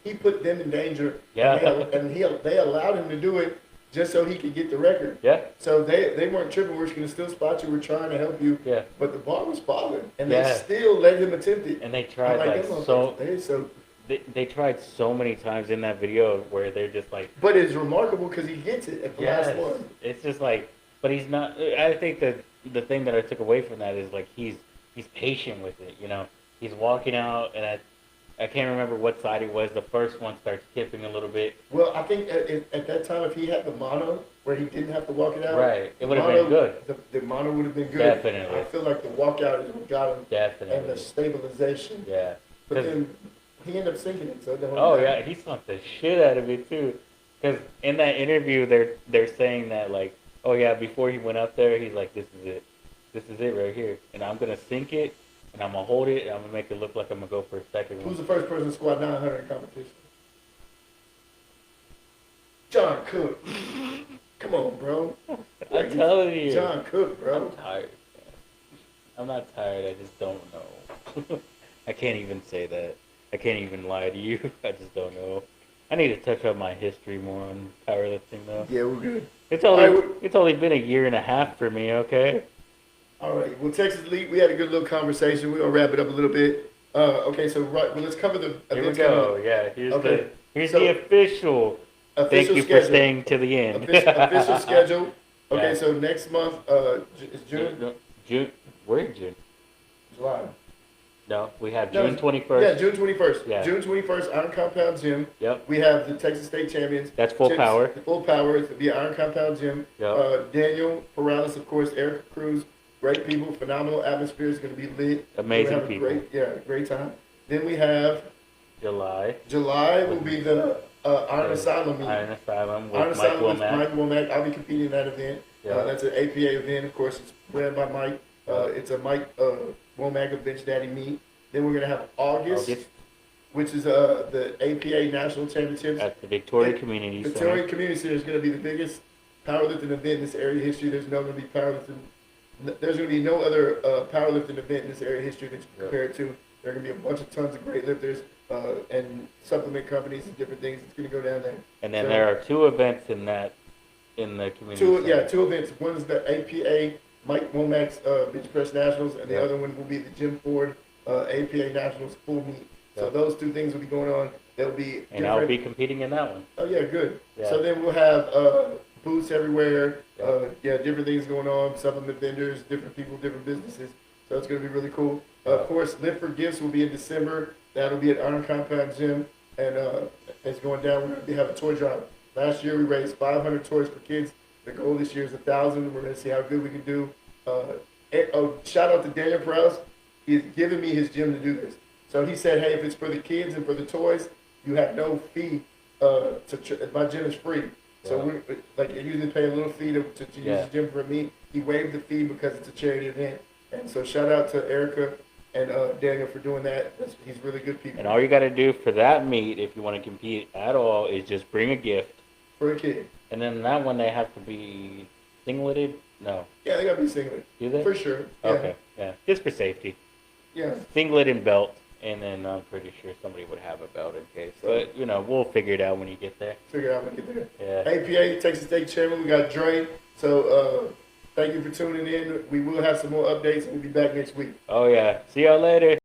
he put them in danger. Yeah. And they allowed him to do it just so he could get the record. Yeah, So they weren't tripping. We're going to still spot you. We're trying to help you. yeah. But the bar was falling, and Yeah. they still let him attempt it. And they I'm tried like them so. motherfuckers, they so. They tried so many times in that video where they're just like, But it's remarkable because he gets it at the yes, last one. it's just like, but he's not. I think that the thing that I took away from that is like he's patient with it. You know, he's walking out, and I can't remember what side it was. The first one starts tipping a little bit. Well, I think at that time, if he had the mono where he didn't have to walk it out, Right, it would have mono- been good. The mono would have been good. Definitely. I feel like the walkout is what got him, and Definitely. the stabilization. Yeah. But 'Cause- then he ended up sinking it. So it don't Oh matter. yeah, he slumped the shit out of it too. Because in that interview, they're saying that like, oh yeah, before he went up there, he's like, this is it right here, and I'm gonna sink it, and I'm gonna hold it, and I'm gonna make it look like I'm gonna go for a second Who's one. the first person to squat 900 in competition? John Cook. Come on, bro. I'm telling you, John Cook, bro. I'm tired. Man. I'm not tired. I just don't know. I can't even say that. I can't even lie to you. I just don't know. I need to touch up my history more on powerlifting though. Yeah, we're good. It's only Alright, it's only been a year and a half for me. Okay. All right. Well, Texas Elite, we had a good little conversation. We're gonna wrap it up a little bit. Okay, so right. Well, let's cover the Here we events go. coming up. Yeah. Here's Okay, here's so- the official. Thank Official you schedule. for staying to the end. Official schedule. Okay, Yeah. so next month is June, June. We're in June. July. No, we have No, June 21st. Yeah, June 21st. Yeah. June 21st, Iron Compound Gym. Yep. We have the Texas State champions. That's full Chicks, power. The full power is the Iron Compound Gym. Yep. Daniel Perales, of course, Erica Cruz, great people, phenomenal atmosphere. It's going to be lit. Amazing We're gonna have people. a great time. Then we have July will be the Iron Asylum meeting. Iron Asylum with Iron Mike Asylum with Womack. Mike Womack. I'll be competing in that event. Yeah. That's an APA event, of course. It's ran by Mike. It's a Mike Womack of Bench Daddy meet. Then we're gonna have August, which is the APA National Championships At the Victoria Community Center. Victoria Community Center is going to be the biggest powerlifting event in this area history. There's no going to be powerlifting. There's going to be no other powerlifting event in this area history that you can compare it to. There are going to be a bunch of tons of great lifters and supplement companies and different things. It's going to go down there. And then there are 2 events in the community center. 2 events. One is the APA Mike Womack's Bench Press Nationals, and the other one will be the Jim Ford APA Nationals full meet. So those 2 things will be going on. There'll be and I'll be competing in that one. Oh yeah, good. Yeah. So then we'll have booths everywhere. Different things going on. Supplement vendors, different people, different businesses. So it's going to be really cool. Of course, Live for Gifts will be in December. That'll be at Iron Compound Gym, and it's going down. We're going to have a toy drive. Last year we raised 500 toys for kids. The goal this year is 1,000. We're going to see how good we can do. Shout out to Daniel Prowse. He's given me his gym to do this. So he said, hey, if it's for the kids and for the toys, you have no fee. My gym is free. So we usually pay a little fee to use the gym for me. He waived the fee because it's a charity event. And so shout out to Erica and Daniel for doing that. He's really good people. And all you got to do for that meet, if you want to compete at all, is just bring a gift. For a kid. And then that one, they have to be singleted? No. Yeah, they got to be singlet. Do they? For sure. Yeah. Okay, yeah. Just for safety. Yeah. Singlet and belt. And then I'm pretty sure somebody would have a belt in case. But, we'll figure it out when you get there. Figure it out when you get there. Yeah. APA, Texas State Chairman, we got Dre. So thank you for tuning in. We will have some more updates, and we'll be back next week. Oh, yeah. See y'all later.